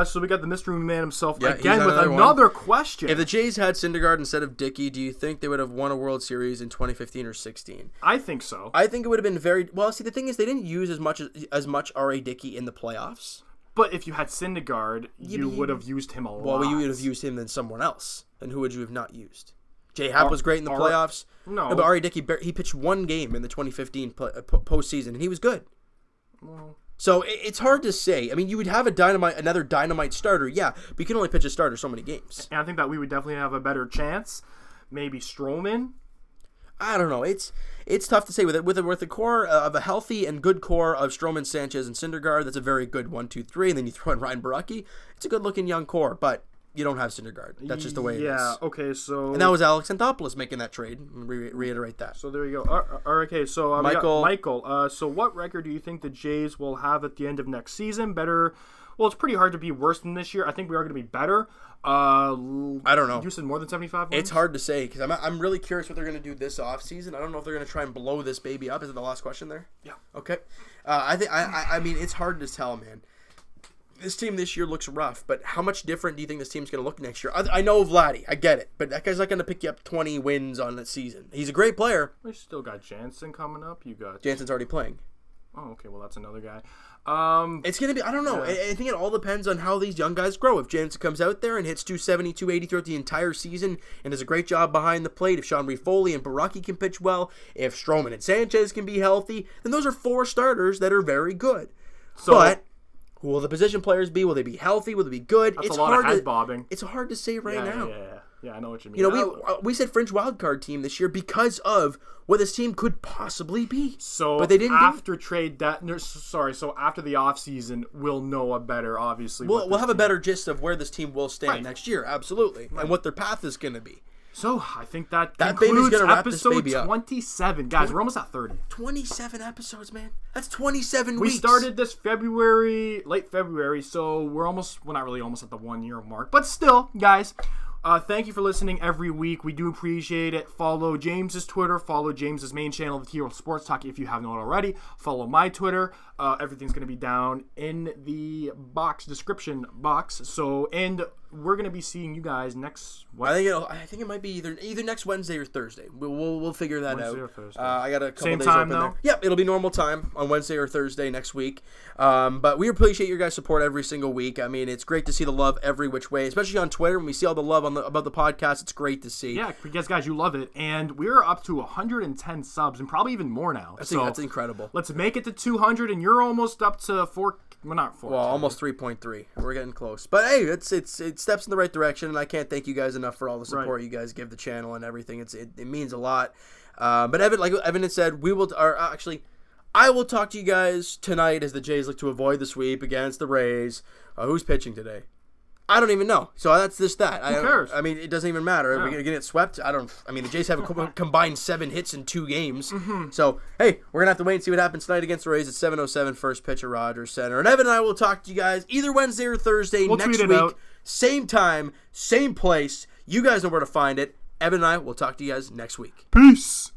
So we got the mystery man himself again with another question. If the Jays had Syndergaard instead of Dickey, do you think they would have won a World Series in 2015 or 16? I think so. I think it would have been very well. See, the thing is, they didn't use as much R.A. Dickey in the playoffs. But if you had Syndergaard, you would have used him a lot. Well, you would have used him than someone else. And who would you have not used? J. Happ was great in the playoffs. No, but R.A. Dickey, he pitched one game in the 2015 postseason, and he was good. Well, so it's hard to say. I mean, you would have another dynamite starter, yeah, but you can only pitch a starter so many games. And I think that we would definitely have a better chance. Maybe Stroman. I don't know. It's tough to say with the core of a healthy and good core of Stroman, Sanchez, and Syndergaard. That's a very good 1-2-3, and then you throw in Ryan Baracki. It's a good looking young core, but you don't have Syndergaard. That's just the way it is. Yeah. Okay. So. And that was Alex Anthopoulos making that trade. Reiterate that. So there you go. Okay. So Michael. So what record do you think the Jays will have at the end of next season? Better Well, it's pretty hard to be worse than this year. I think we are going to be better. I don't know. You said more than 75 wins? It's hard to say because I'm really curious what they're going to do this offseason. I don't know if they're going to try and blow this baby up. Is it the last question there? Yeah. Okay. I mean, it's hard to tell, man. This team this year looks rough, but how much different do you think this team's going to look next year? I know Vladdy. I get it. But that guy's not going to pick you up 20 wins on the season. He's a great player. We still got Jansen coming up. You got... Jansen's already playing. Oh, okay. Well, that's another guy. It's going to be, I don't know. Yeah. I think it all depends on how these young guys grow. If Jansen comes out there and hits 270, 280 throughout the entire season and does a great job behind the plate, if Sean Reid-Foley and Baraki can pitch well, if Stroman and Sanchez can be healthy, then those are 4 starters that are very good. But who will the position players be? Will they be healthy? Will they be good? That's a lot of head bobbing. It's hard to say right now. Yeah, I know what you mean. You know, we said fringe wildcard team this year because of what this team could possibly be. So but they didn't after trade that. So after the offseason, we'll know a better, obviously. We'll have a better gist of where this team will stand next year, absolutely, and what their path is going to be. So I think that baby's concludes gonna wrap this episode baby up. 27. Guys, we're almost at 30. 27 episodes, man. That's 27 We weeks. started this late February, so we're not really almost at the 1 year mark. But still, guys, thank you for listening every week. We do appreciate it. Follow James's Twitter. Follow James's main channel, the Hero Sports Talk, if you haven't already. Follow my Twitter. Everything's going to be down in the description box. And we're going to be seeing you guys next. I think it might be either next Wednesday or Thursday. We'll figure that Wednesday out. Or Thursday. I got a couple Same days time, open though? there. Yep, it'll be normal time on Wednesday or Thursday next week. But we appreciate your guys' support every single week. I mean, it's great to see the love every which way, especially on Twitter. When we see all the love about the podcast, it's great to see. Yeah, because guys, you love it, and we're up to 110 subs, and probably even more now. That's incredible. Let's make it to 200, and you're almost up to 4. Well, not 4. Well, almost 3.3. We're getting close, but hey, it steps in the right direction, and I can't thank you guys enough for all the support you guys give the channel and everything. It means a lot. But Evan, like Evan had said, I will talk to you guys tonight as the Jays look to avoid the sweep against the Rays. Who's pitching today? I don't even know. So that's just that. Who cares? I mean, it doesn't even matter. Are we going to get swept? I mean, the Jays have a combined 7 hits in 2 games. Mm-hmm. So, hey, we're going to have to wait and see what happens tonight against the Rays at 7:07, first pitch at Rogers Center. And Evan and I will talk to you guys either Wednesday or Thursday next week. Out. Same time, same place. You guys know where to find it. Evan and I will talk to you guys next week. Peace.